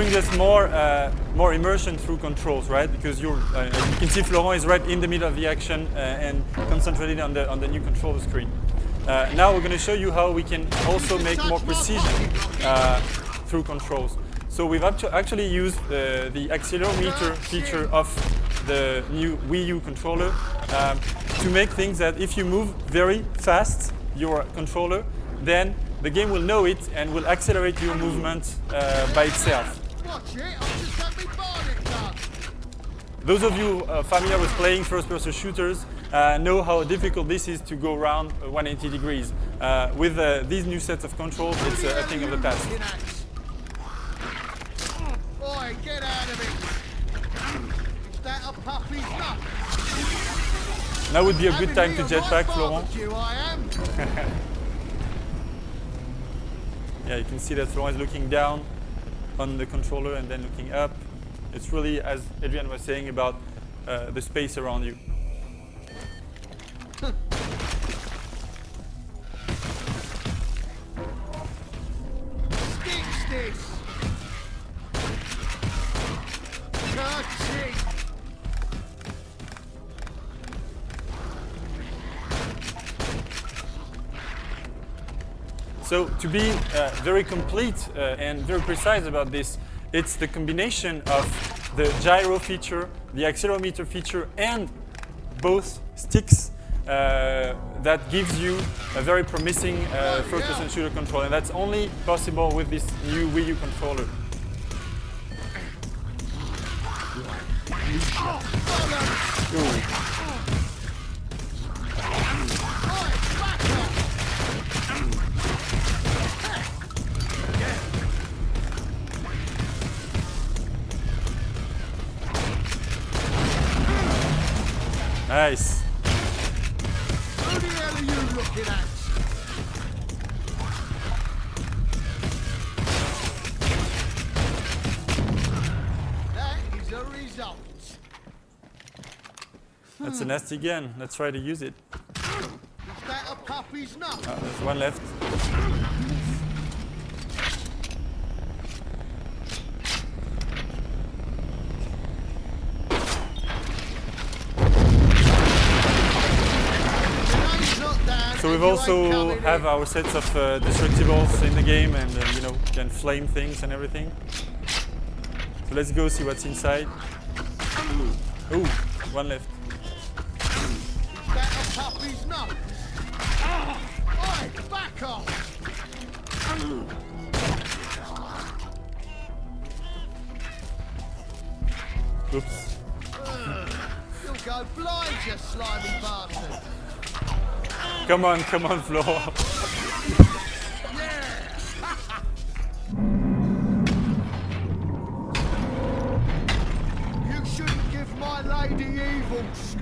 brings us more immersion through controls, right? Because you can see Florent is right in the middle of the action and concentrated on the new controller screen. Now we're going to show you how we can also make more precision through controls. So we've actually used the accelerometer feature of the new WiiU controller to make things that if you move very fast your controller, then the game will know it and will accelerate your movement by itself. Those of you familiar with playing first-person shooters know how difficult this is to go around 180 degrees. With these new sets of controls, it's a thing of the past. Boy, get out of it! Is that a puppy's nut? Now would be a good time to jetpack, Florent. Yeah, you can see that Florent is looking down on the controller and then looking up. It's really, as Adrian was saying, about the space around you. So to be very complete and very precise about this, it's the combination of the gyro feature, the accelerometer feature, and both sticks that gives you a very promising first-person shooter control. And that's only possible with this new WiiU controller. Nice. Who the hell are you looking at? That is a result. That's a nasty gun. Let's try to use it. Is that a puppy's nut? Oh, there's one left. So we've also have our sets of destructibles in the game, and you know, can flame things and everything. So let's go see what's inside. Ooh, one left. Is that a puppy's nut? Oi, back off! Oops. You'll go blind, you slimy bastard. Come on, Flo. You shouldn't give my lady evils.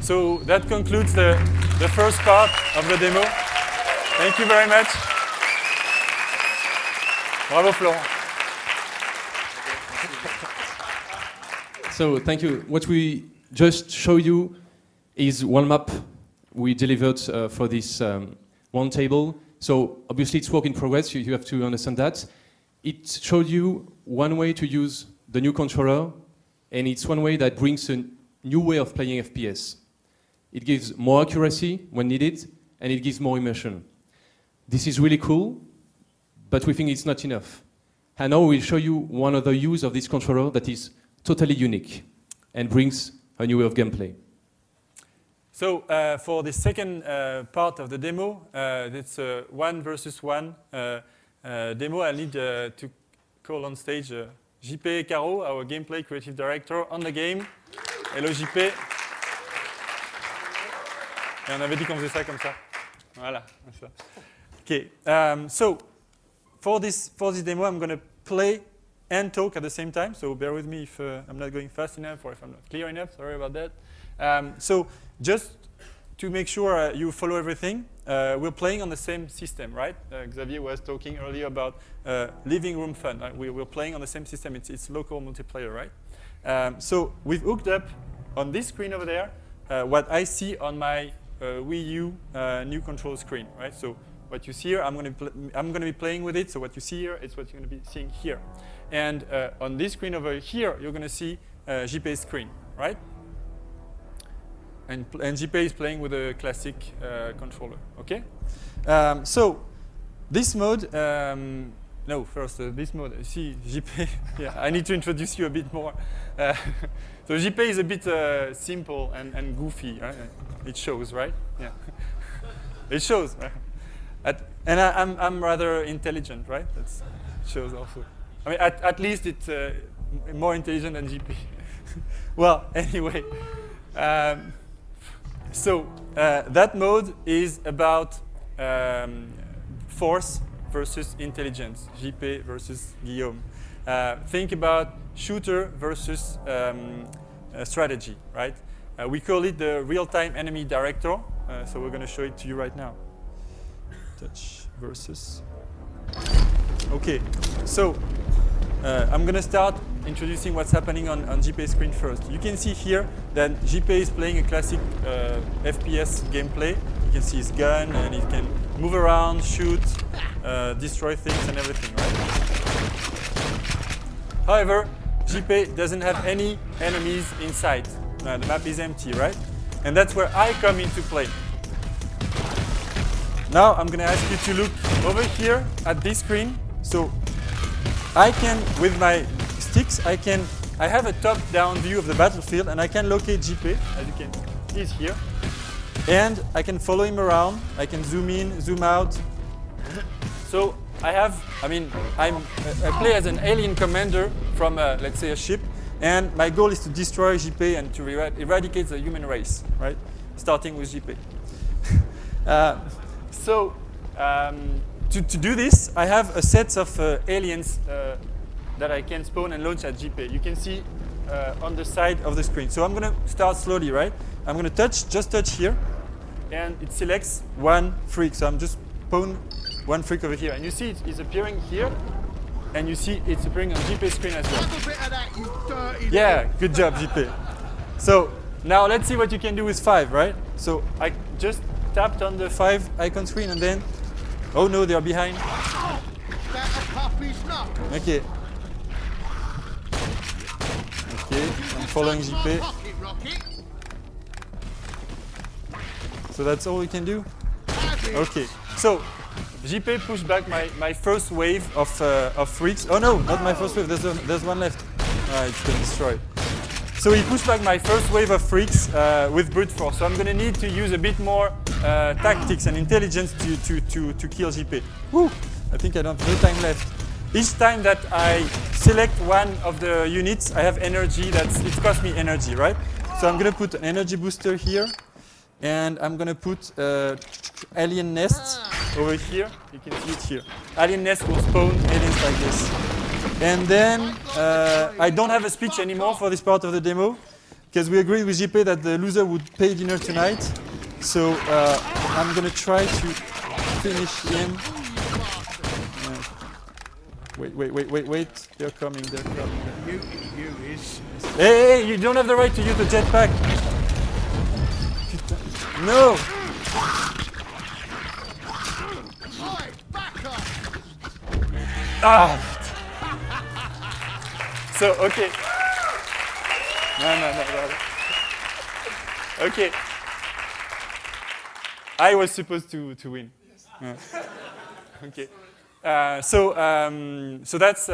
So that concludes the first part of the demo. Thank you very much. Bravo, Florent. So thank you. What we just showed you is one map we delivered for this Roundtable. So obviously it's work in progress, you have to understand that. It showed you one way to use the new controller, and it's one way that brings a new way of playing FPS. It gives more accuracy when needed, and it gives more immersion. This is really cool, but we think it's not enough. And now we'll show you one other use of this controller that is totally unique and brings a new way of gameplay. So for the second part of the demo, it's a 1 versus 1 demo. I need to call on stage JP Caro, our gameplay creative director on the game. Hello JP. Et on avait dit qu'on faisait ça comme ça. Voilà. Ça. Okay. So for this demo, I'm going to play and talk at the same time. So bear with me if I'm not going fast enough or if I'm not clear enough. Sorry about that. So just to make sure you follow everything, we're playing on the same system, right? Xavier was talking earlier about living room fun. We're playing on the same system. It's local multiplayer, right? So we've hooked up on this screen over there what I see on my WiiU new control screen, right? So what you see here, I'm going to be playing with it. So what you see here is what you're going to be seeing here. And on this screen over here, you're going to see JP's screen, right? And JP is playing with a classic controller, okay? So this mode, no, first this mode, see JP, yeah, I need to introduce you a bit more. So JP is a bit simple and goofy, right? It shows, right? Yeah, it shows. And I'm rather intelligent, right? That shows also. I mean, at least it's more intelligent than JP. Well, anyway. So that mode is about force versus intelligence, JP versus Guillaume. Think about shooter versus strategy, right? We call it the real-time enemy director, so we're going to show it to you right now. Touch versus. Okay, so I'm going to start introducing what's happening on JP's screen first. You can see here that JP is playing a classic FPS gameplay. You can see his gun, and he can move around, shoot, destroy things, and everything, right? However, JP doesn't have any enemies inside. The map is empty, right? And that's where I come into play. Now I'm going to ask you to look over here at this screen. So I can, with my sticks, I have a top-down view of the battlefield, and I can locate JP, as you can see, he's here. And I can follow him around. I can zoom in, zoom out. So I play as an alien commander from, let's say, a ship. And my goal is to destroy JP and to eradicate the human race, right? Starting with JP. To do this, I have a set of aliens that I can spawn and launch at JP. You can see on the side of the screen. So I'm going to start slowly, right? I'm going to just touch here, and it selects one freak. So I'm just spawn one freak over here. And you see it's appearing here, and you see it's appearing on JP's screen as well. Have a bit of that, you dirty Yeah, good job, JP. So now let's see what you can do with 5, right? So I just tapped on the 5 icon screen, and then, oh no, they are behind. That a puppy's nut. Okay. Okay, I'm following JP. Pocket rocket. So that's all we can do? Okay, so JP pushed back my first wave of freaks. Oh no, not my first wave, there's one left. It's been destroyed. So he pushed back my first wave of freaks with brute force. So I'm going to need to use a bit more tactics and intelligence to kill JP. Woo! I think I don't have no time left. Each time that I select one of the units, I have energy. It costs me energy, right? So I'm going to put an energy booster here, and I'm going to put alien nest over here. You can see it here. Alien nest will spawn aliens like this. And then I don't have a speech anymore for this part of the demo, because we agreed with JP that the loser would pay dinner tonight. So I'm going to try to finish him. Wait. They're coming. Hey, you don't have the right to use the jetpack. No. Ah. So, okay. No. Okay. I was supposed to win. Yeah. Okay. So that's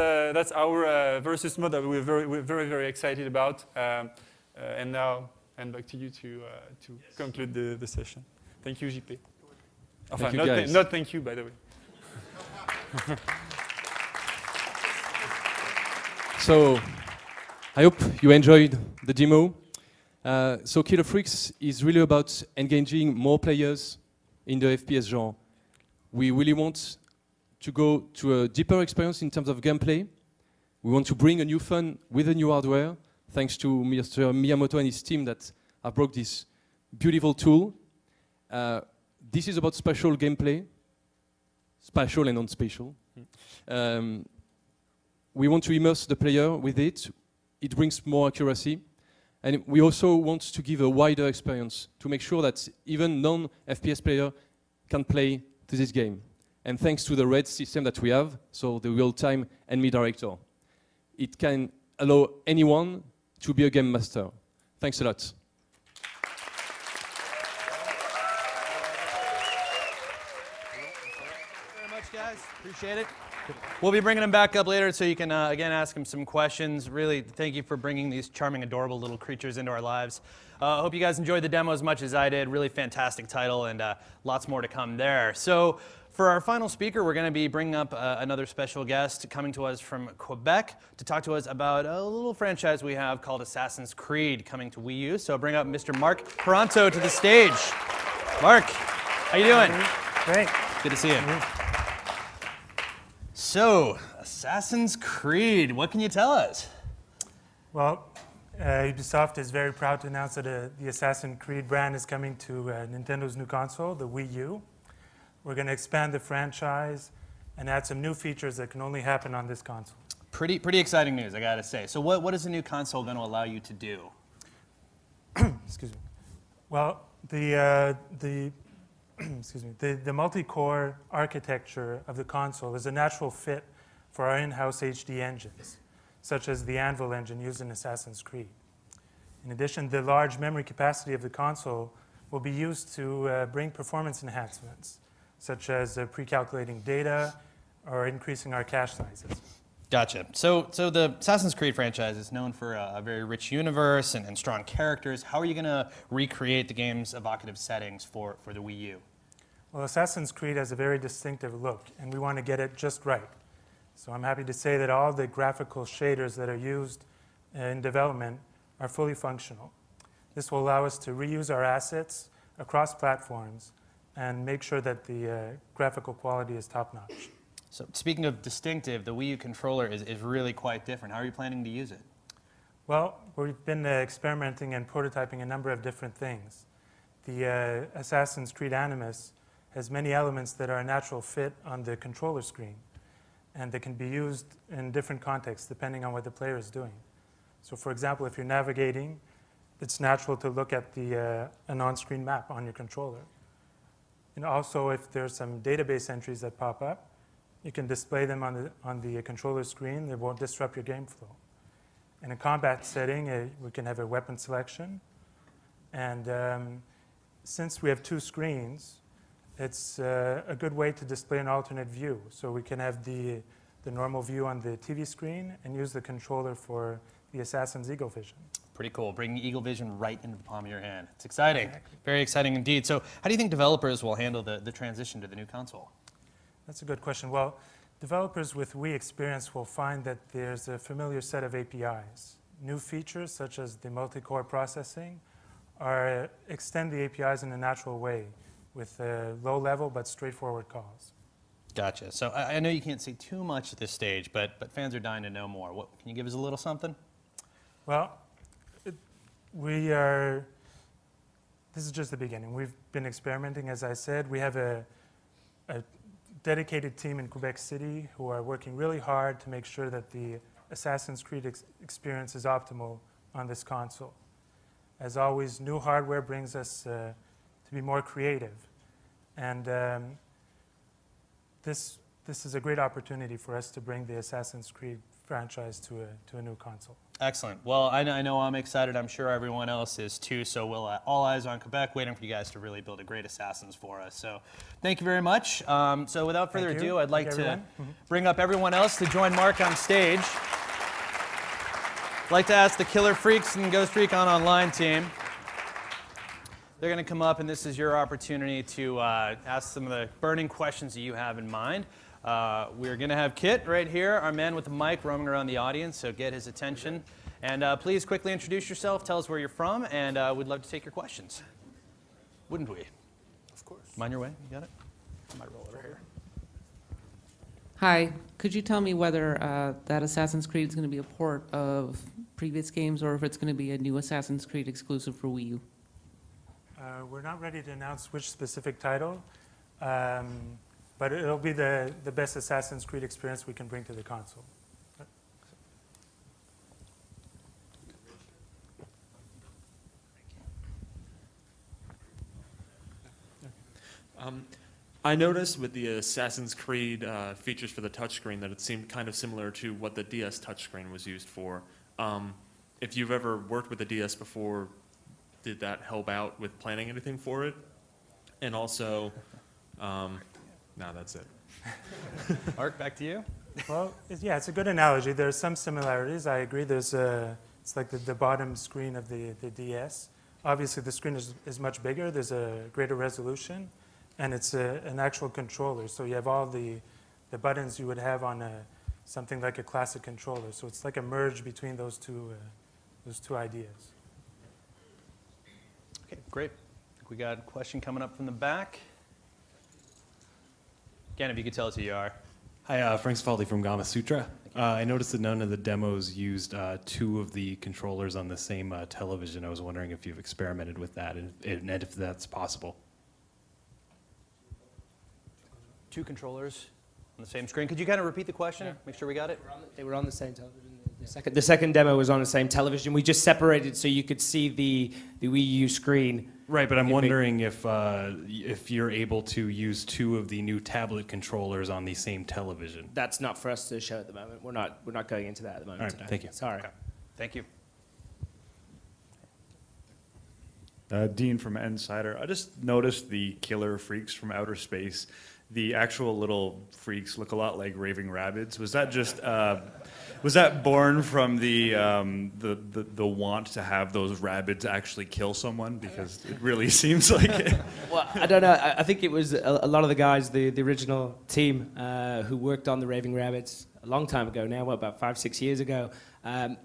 our versus mode that we're very excited about. And now, hand back to you to conclude the session. Thank you, JP. Thank you, guys. Not thank you, by the way. So, I hope you enjoyed the demo. So Killer Freaks is really about engaging more players in the FPS genre. We really want to go to a deeper experience in terms of gameplay. We want to bring a new fun with the new hardware, thanks to Mr. Miyamoto and his team that have brought this beautiful tool. This is about spatial gameplay, spatial and non-spatial. We want to immerse the player with it. It brings more accuracy. And we also want to give a wider experience to make sure that even non-FPS player can play to this game. And thanks to the RED system that we have, so the real-time enemy director, it can allow anyone to be a game master. Thanks a lot. Very much, guys. Appreciate it. We'll be bringing him back up later so you can, again, ask him some questions. Really, thank you for bringing these charming, adorable little creatures into our lives. I hope you guys enjoyed the demo as much as I did. Really fantastic title, and lots more to come there. So for our final speaker, we're going to be bringing up another special guest coming to us from Quebec to talk to us about a little franchise we have called Assassin's Creed coming to Wii U. So bring up Mr. Mark Peranto to the stage. Mark, how you doing? Great. Good to see you. So, Assassin's Creed, what can you tell us? Well, UbiSoft is very proud to announce that the Assassin's Creed brand is coming to Nintendo's new console, the Wii U. We're going to expand the franchise and add some new features that can only happen on this console. Pretty exciting news, I gotta say. So what is the new console going to allow you to do? Excuse me. Well, the multi-core architecture of the console is a natural fit for our in-house HD engines, such as the Anvil engine used in Assassin's Creed. In addition, the large memory capacity of the console will be used to bring performance enhancements, such as pre-calculating data or increasing our cache sizes. Gotcha. So the Assassin's Creed franchise is known for a very rich universe and strong characters. How are you going to recreate the game's evocative settings for the Wii U? Well, Assassin's Creed has a very distinctive look, and we want to get it just right. So I'm happy to say that all the graphical shaders that are used in development are fully functional. This will allow us to reuse our assets across platforms and make sure that the graphical quality is top-notch. So speaking of distinctive, the Wii U controller is really quite different. How are you planning to use it? Well, we've been experimenting and prototyping a number of different things. The Assassin's Creed Animus has many elements that are a natural fit on the controller screen, and they can be used in different contexts depending on what the player is doing. So for example, if you're navigating, it's natural to look at an on-screen map on your controller. And also, if there's some database entries that pop up, you can display them on the controller screen. They won't disrupt your game flow. In a combat setting, we can have a weapon selection. And since we have two screens, it's a good way to display an alternate view. So we can have the normal view on the TV screen and use the controller for the Assassin's Eagle Vision. Pretty cool, bringing Eagle Vision right into the palm of your hand. It's exciting, very exciting indeed. So how do you think developers will handle the transition to the new console? That's a good question. Well, developers with Wii experience will find that there's a familiar set of APIs. New features, such as the multi-core processing, extend the APIs in a natural way with low-level but straightforward calls. Gotcha. So I know you can't say too much at this stage, but fans are dying to know more. Can you give us a little something? Well, this is just the beginning. We've been experimenting, as I said. We have a dedicated team in Quebec City who are working really hard to make sure that the Assassin's Creed experience is optimal on this console. As always, new hardware brings us to be more creative. And this is a great opportunity for us to bring the Assassin's Creed franchise to a new console. Excellent. Well, I know I'm excited. I'm sure everyone else is too. So we'll all eyes on Quebec, waiting for you guys to really build a great Assassins for us. So thank you very much. So without further ado, I'd like to bring up everyone else to join Mark on stage. I'd like to ask the Killer Freaks and Ghost Recon Online team. They're going to come up, and this is your opportunity to ask some of the burning questions that you have in mind. We're going to have Kit right here, our man with the mic, roaming around the audience, so get his attention. And please quickly introduce yourself, tell us where you're from, and we'd love to take your questions. Wouldn't we? Of course. Mind your way, you got it? I might roll over here. Hi, could you tell me whether that Assassin's Creed is going to be a port of previous games or if it's going to be a new Assassin's Creed exclusive for Wii U? We're not ready to announce which specific title, but it'll be the best Assassin's Creed experience we can bring to the console. I noticed with the Assassin's Creed features for the touchscreen that it seemed kind of similar to what the DS touchscreen was used for. If you've ever worked with the DS before, did that help out with planning anything for it? And also, no, that's it. Mark, back to you. Well, yeah, it's a good analogy. There's some similarities. I agree. There's it's like the bottom screen of the DS. Obviously, the screen is much bigger. There's a greater resolution, and it's an actual controller. So you have all the buttons you would have on something like a classic controller. So it's like a merge between those two ideas. Okay, great. I think we got a question coming up from the back. Again, if you could tell us who you are. Hi, Frank Spaldi from Gama Sutra. I noticed that none of the demos used two of the controllers on the same television. I was wondering if you've experimented with that and if that's possible. Two controllers on the same screen. Could you kind of repeat the question? Yeah. Make sure we got it. They were on the same television. The second demo was on the same television. We just separated so you could see the WiiU screen. Right, but I'm wondering if you're able to use two of the new tablet controllers on the same television. That's not for us to show at the moment. We're not going into that at the moment. All right, today. thank you. Sorry. Okay. Thank you. Dean from Insider. I just noticed the killer freaks from outer space. The actual little freaks look a lot like raving rabbits. Was that just was that born from the want to have those rabbits actually kill someone? Because it really seems like it. Well, I don't know. I think it was a lot of the guys, the original team who worked on the Raving Rabbits a long time ago now, about 5-6 years ago. A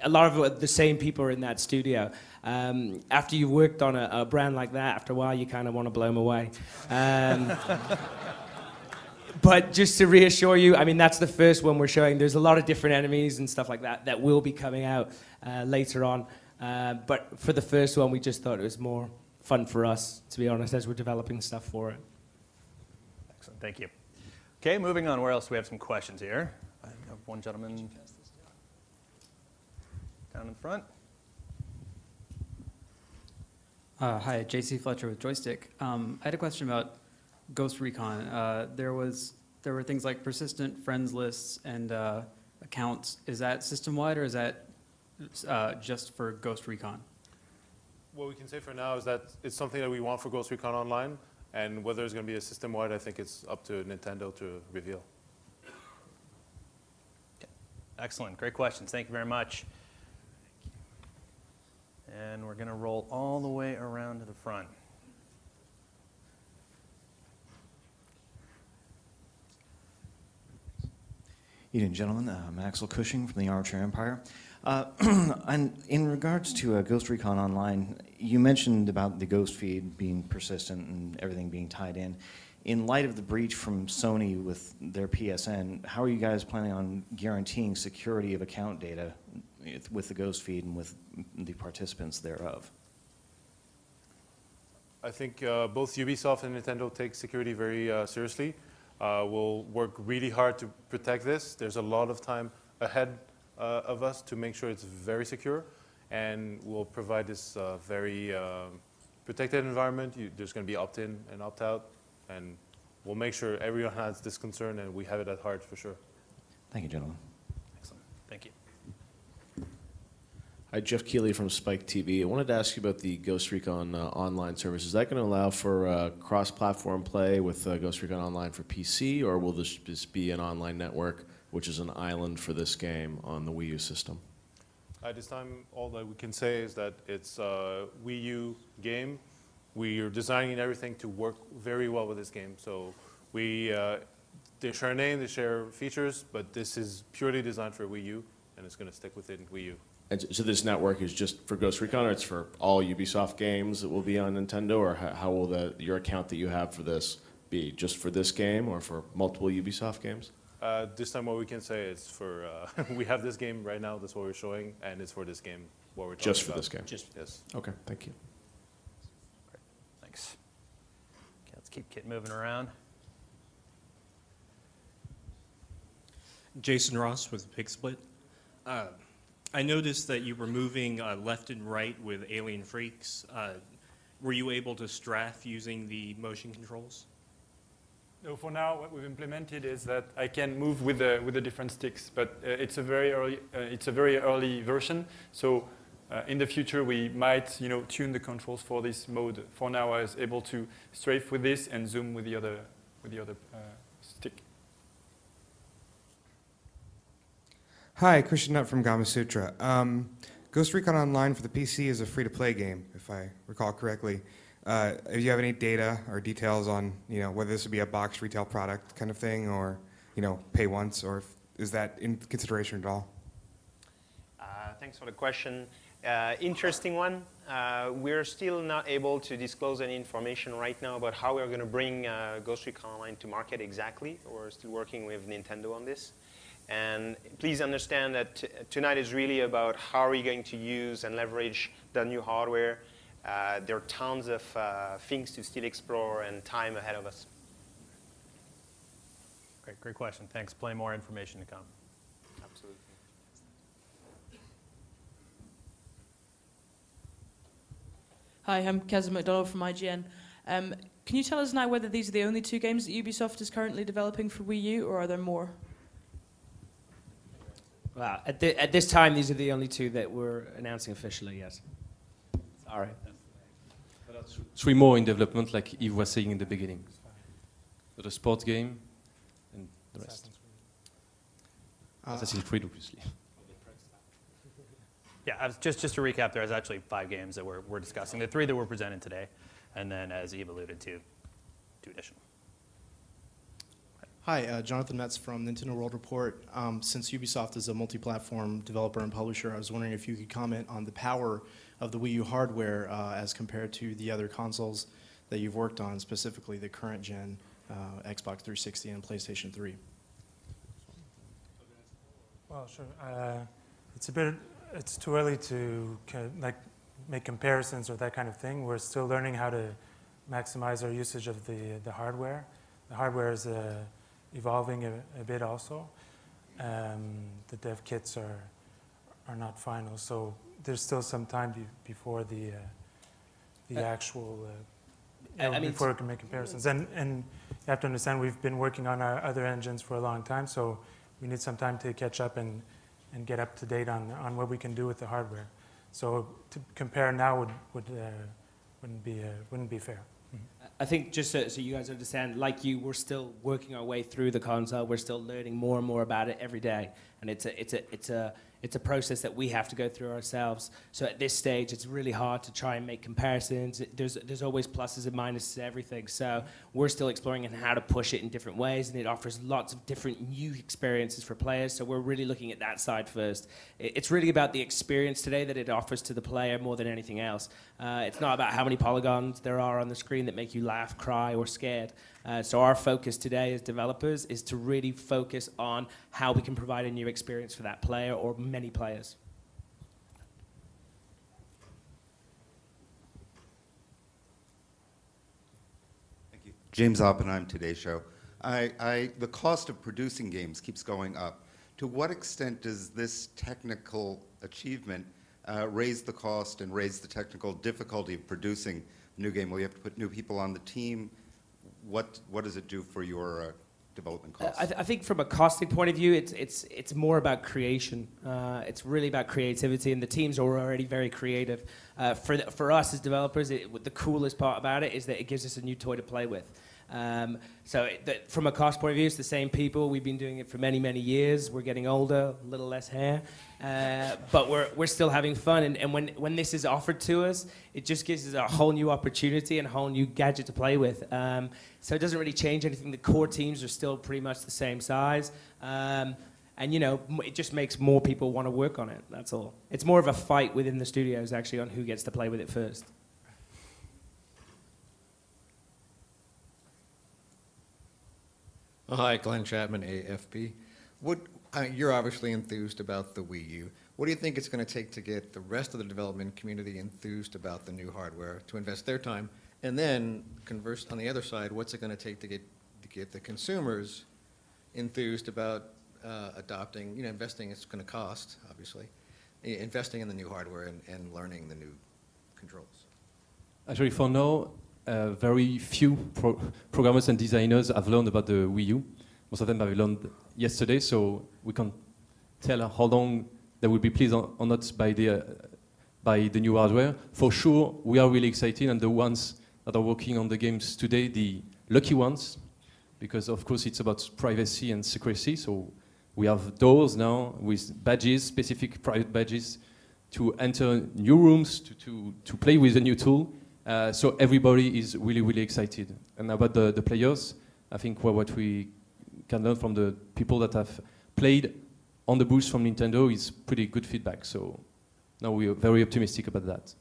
lot of the same people are in that studio. After you've worked on a brand like that, after a while you kind of want to blow them away. But just to reassure you, I mean, that's the first one we're showing. There's a lot of different enemies and stuff like that that will be coming out later on. But for the first one, we just thought it was more fun for us, to be honest, as we're developing stuff for it. Excellent, thank you. Okay, moving on. Where else do we have some questions here? I have one gentleman down in front. Hi, JC Fletcher with Joystick. I had a question about Ghost Recon. There were things like persistent friends lists and accounts. Is that system-wide or is that just for Ghost Recon? What we can say for now is that it's something that we want for Ghost Recon Online, and whether it's going to be a system-wide, I think it's up to Nintendo to reveal. Excellent, great questions. Thank you very much. And we're going to roll all the way around to the front. Evening, gentlemen. I'm Axel Cushing from the Armchair Empire. And in regards to Ghost Recon Online, you mentioned about the ghost feed being persistent and everything being tied in. In light of the breach from Sony with their PSN, how are you guys planning on guaranteeing security of account data with the ghost feed and with the participants thereof? I think both Ubisoft and Nintendo take security very seriously. We'll work really hard to protect this. There's a lot of time ahead of us to make sure it's very secure, and we'll provide this very protected environment. There's going to be opt-in and opt-out, and we'll make sure everyone has this concern, and we have it at heart for sure. Thank you, gentlemen. Excellent. Thank you. Hi, Jeff Keeley from Spike TV. I wanted to ask you about the Ghost Recon online service. Is that going to allow for cross-platform play with Ghost Recon Online for PC, or will this just be an online network, which is an island for this game on the Wii U system? At this time, all that we can say is that it's a Wii U game. We are designing everything to work very well with this game. So they share a name, they share features, but this is purely designed for Wii U, and it's going to stick within Wii U. And so this network is just for Ghost Recon, or it's for all Ubisoft games that will be on Nintendo, or how will your account that you have for this be? Just for this game, or for multiple Ubisoft games? This time what we can say is for, we have this game right now, that's what we're showing, and it's for this game, what we're talking about. Just for this game? Yes. Okay, thank you. Great, thanks. Okay, let's keep moving around. Jason Ross with PigSplit. I noticed that you were moving left and right with Alien Freaks. were you able to strafe using the motion controls? No, for now, what we've implemented is that I can move with the different sticks, but it's a very early version. So in the future, we might tune the controls for this mode. For now, I was able to strafe with this and zoom with the other stick. Hi, Christian Nutt from Gamasutra. Ghost Recon Online for the PC is a free-to-play game, if I recall correctly. Do you have any data or details on whether this would be a boxed retail product kind of thing, or pay once, or is that in consideration at all? Thanks for the question. Interesting one. We're still not able to disclose any information right now about how we're going to bring Ghost Recon Online to market exactly. We're still working with Nintendo on this. And please understand that tonight is really about how are we going to use and leverage the new hardware. There are tons of things to still explore and time ahead of us. Great question. Thanks. Plenty more information to come. Absolutely. Hi, I'm Keza McDonald from IGN. Can you tell us now whether these are the only 2 games that UbiSoft is currently developing for Wii U, or are there more? Well, at this time, these are the only 2 that we're announcing officially, yes. Sorry. 3 more in development, like Yves was saying in the beginning. So the sports game and the rest. Assassin's Creed, obviously. Yeah, just to recap, there's actually 5 games that we're discussing. The 3 that were presented today, and then, as Yves alluded to, 2 additional. Hi, Jonathan Metz from Nintendo World Report. Since Ubisoft is a multi-platform developer and publisher, I was wondering if you could comment on the power of the Wii U hardware as compared to the other consoles that you've worked on, specifically the current gen Xbox 360 and PlayStation 3. Well, sure. It's too early to make comparisons or that kind of thing. We're still learning how to maximize our usage of the hardware. The hardware is evolving a bit also. The dev kits are not final, so there's still some time before the actual before we can make comparisons. And you have to understand we've been working on our other engines for a long time, so we need some time to catch up and get up to date on what we can do with the hardware. So to compare now wouldn't be fair. I think just so you guys understand, like you, we're still working our way through the console. We're still learning more and more about it every day, and it's a process that we have to go through ourselves. So at this stage, it's really hard to try and make comparisons. There's always pluses and minuses to everything. So we're still exploring on how to push it in different ways, and it offers lots of different new experiences for players. So we're really looking at that side first. It's really about the experience today that it offers to the player more than anything else. It's not about how many polygons there are on the screen that make you laugh, cry, or scared. So our focus today as developers is to really focus on how we can provide a new experience for that player or many players. Thank you. James Oppenheim, Today Show. The cost of producing games keeps going up. To what extent does this technical achievement raise the cost and raise the technical difficulty of producing a new game? Will you have to put new people on the team? What does it do for your development costs? I think from a costing point of view, it's more about creation. It's really about creativity, and the teams are already very creative. For us as developers, the coolest part about it is that it gives us a new toy to play with. From a cost point of view, it's the same people. We've been doing it for many, many years. We're getting older, a little less hair, but we're still having fun. And when this is offered to us, it just gives us a whole new opportunity and a whole new gadget to play with. So it doesn't really change anything. The core teams are still pretty much the same size. And it just makes more people want to work on it. That's all. It's more of a fight within the studios, actually, on who gets to play with it first. Hi, Glenn Chapman, AFP. You're obviously enthused about the Wii U. What do you think it's going to take to get the rest of the development community enthused about the new hardware, to invest their time? And then, converse on the other side, what's it going to take to get the consumers enthused about adopting, investing it's going to cost, obviously, investing in the new hardware and learning the new controls? Actually, for now, very few programmers and designers have learned about the Wii U. Most of them have learned yesterday, so we can't tell how long they will be pleased or not by the new hardware. For sure, we are really excited, and the ones that are working on the games today, the lucky ones, because of course it's about privacy and secrecy. So we have doors now with badges, specific private badges, to enter new rooms, to play with a new tool. So everybody is really, really excited. And about the players, I think what we can learn from the people that have played on the booth from Nintendo is pretty good feedback. So now we are very optimistic about that.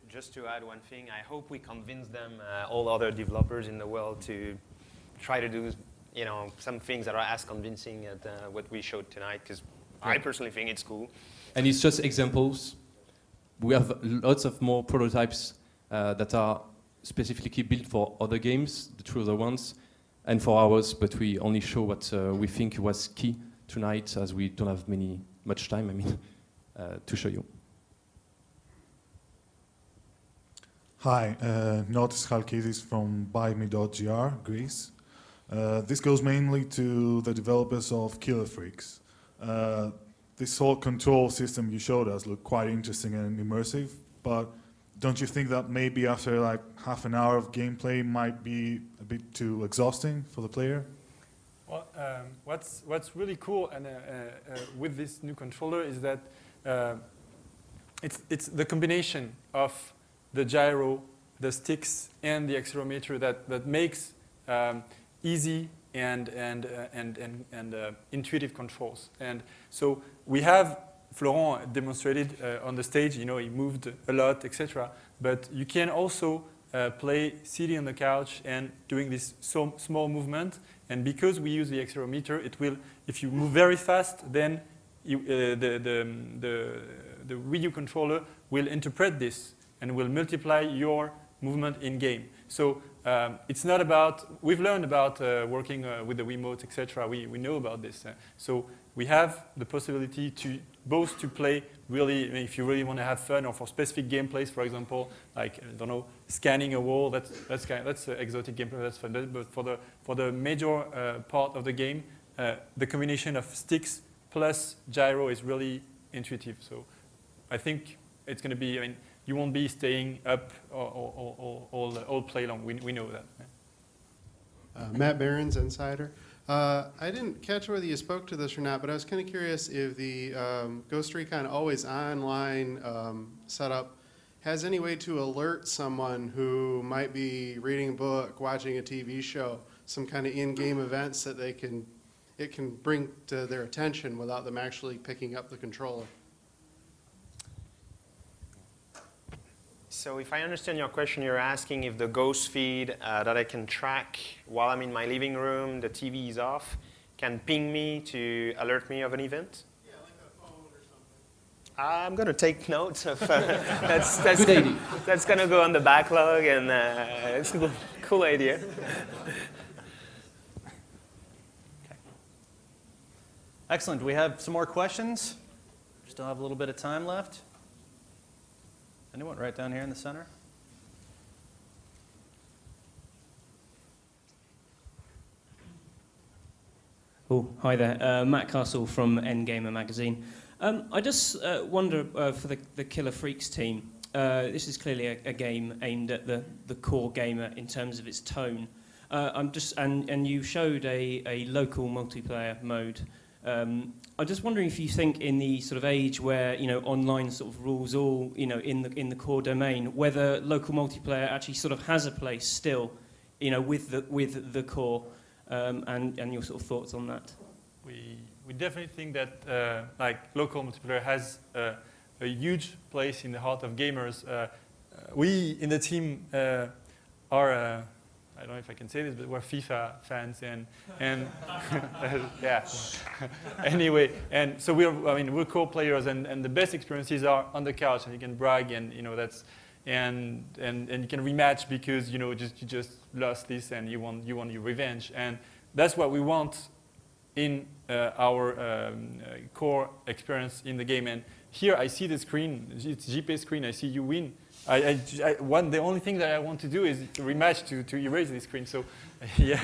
Just to add one thing, I hope we convince them, all other developers in the world, to try to do, some things that are as convincing as what we showed tonight, because I personally think it's cool. And it's just examples. We have lots of more prototypes that are specifically built for other games, the two other ones, and for ours, but we only show what we think was key tonight, as we don't have much time, to show you. Hi, Notis Chalkidis from buyme.gr, Greece. This goes mainly to the developers of Killer Freaks. This whole control system you showed us looked quite interesting and immersive, but don't you think that maybe after like half an hour of gameplay might be a bit too exhausting for the player? Well, what's really cool and with this new controller is that it's the combination of the gyro, the sticks, and the accelerometer that makes easy and intuitive controls. And so we have Florent demonstrated on the stage. He moved a lot, etc. But you can also play sitting on the couch and doing this small movement. And because we use the accelerometer, it will, if you move very fast, then the Wii U controller will interpret this and will multiply your movement in game. So it's not about, we've learned about working with the Wiimote, etc. We know about this. So we have the possibility to both to play really, if you really want to have fun, or for specific gameplays, for example, like, I don't know, scanning a wall, that's exotic gameplay, that's fun. But for the major part of the game, the combination of sticks plus gyro is really intuitive. So I think it's going to be, you won't be staying up all play long. We know that. Matt Behrens, Insider. I didn't catch whether you spoke to this or not, but I was kind of curious if the Ghost Recon Always Online setup has any way to alert someone who might be reading a book, watching a TV show, some kind of in-game events that it can bring to their attention without them actually picking up the controller. So if I understand your question, you're asking if the ghost feed that I can track while I'm in my living room, the TV is off, can ping me to alert me of an event? Yeah, like a phone or something. I'm going to take notes of that's good idea. That's going to go on the backlog, and it's a cool idea. Okay. Excellent. Do we have some more questions? Still have a little bit of time left. Anyone right down here in the center? Oh, hi there. Matt Castle from Endgamer magazine. I just wonder for the Killer Freaks team, this is clearly a game aimed at the core gamer in terms of its tone. And you showed a local multiplayer mode. I'm just wondering if you think in the sort of age where online sort of rules all in the core domain, whether local multiplayer actually sort of has a place still, with the core, and your sort of thoughts on that. We definitely think that like local multiplayer has a huge place in the heart of gamers. We in the team are. I don't know if I can say this, but we're FIFA fans, and yeah. Anyway, and so we're core players, and the best experiences are on the couch, and you can brag, and that's, and you can rematch because you just lost this, and you want your revenge, and that's what we want in our core experience in the game. And here I see the screen, it's GP screen, I see you win. The only thing that I want to do is rematch to erase this screen. So, yeah.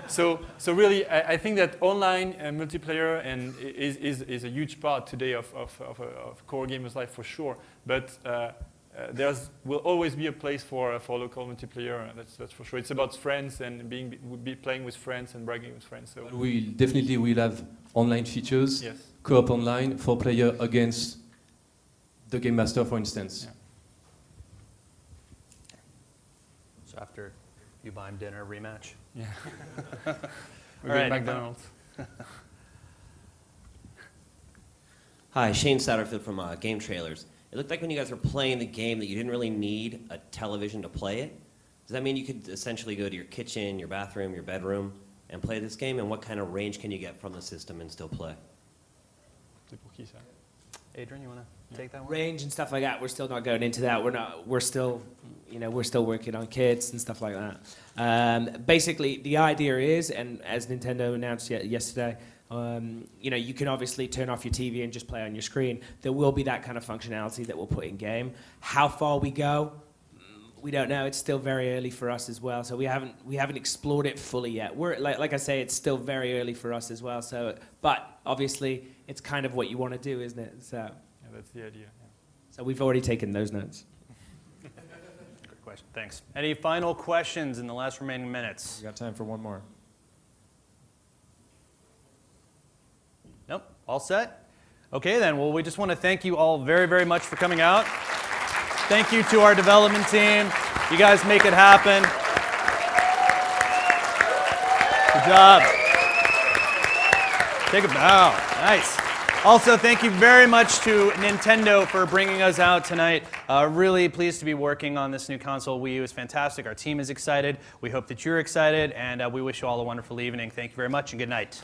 so really, I think that online multiplayer is a huge part today of core gamers' life for sure. But there will always be a place for local multiplayer. That's for sure. It's about friends and playing with friends and bragging with friends. So we definitely will have online features, yes. Co-op online, 4-player against the Game Master, for instance. Yeah. So after you buy him dinner, rematch. Yeah. All right, McDonald's. Hi, Shane Satterfield from Game Trailers. It looked like when you guys were playing the game that you didn't really need a television to play it. Does that mean you could essentially go to your kitchen, your bathroom, your bedroom, and play this game? And what kind of range can you get from the system and still play? Adrian, you want to take that one? Range and stuff like that. We're still not going into that. We're still working on kits and stuff like that. Basically, the idea is, and as Nintendo announced yesterday, you can obviously turn off your TV and just play on your screen. There will be that kind of functionality that we'll put in game. How far we go, we don't know. It's still very early for us as well, so we haven't explored it fully yet. We're like I say, it's still very early for us as well. So, but obviously, it's kind of what you want to do, isn't it? So, yeah, that's the idea. Yeah. So we've already taken those notes. Great question. Thanks. Any final questions in the last remaining minutes? We got time for one more. Nope. All set? Okay, then. Well, we just want to thank you all very, very much for coming out. Thank you to our development team. You guys make it happen. Good job. Take a bow. Nice. Also, thank you very much to Nintendo for bringing us out tonight. Really pleased to be working on this new console. Wii U is fantastic. Our team is excited. We hope that you're excited, and we wish you all a wonderful evening. Thank you very much, and good night.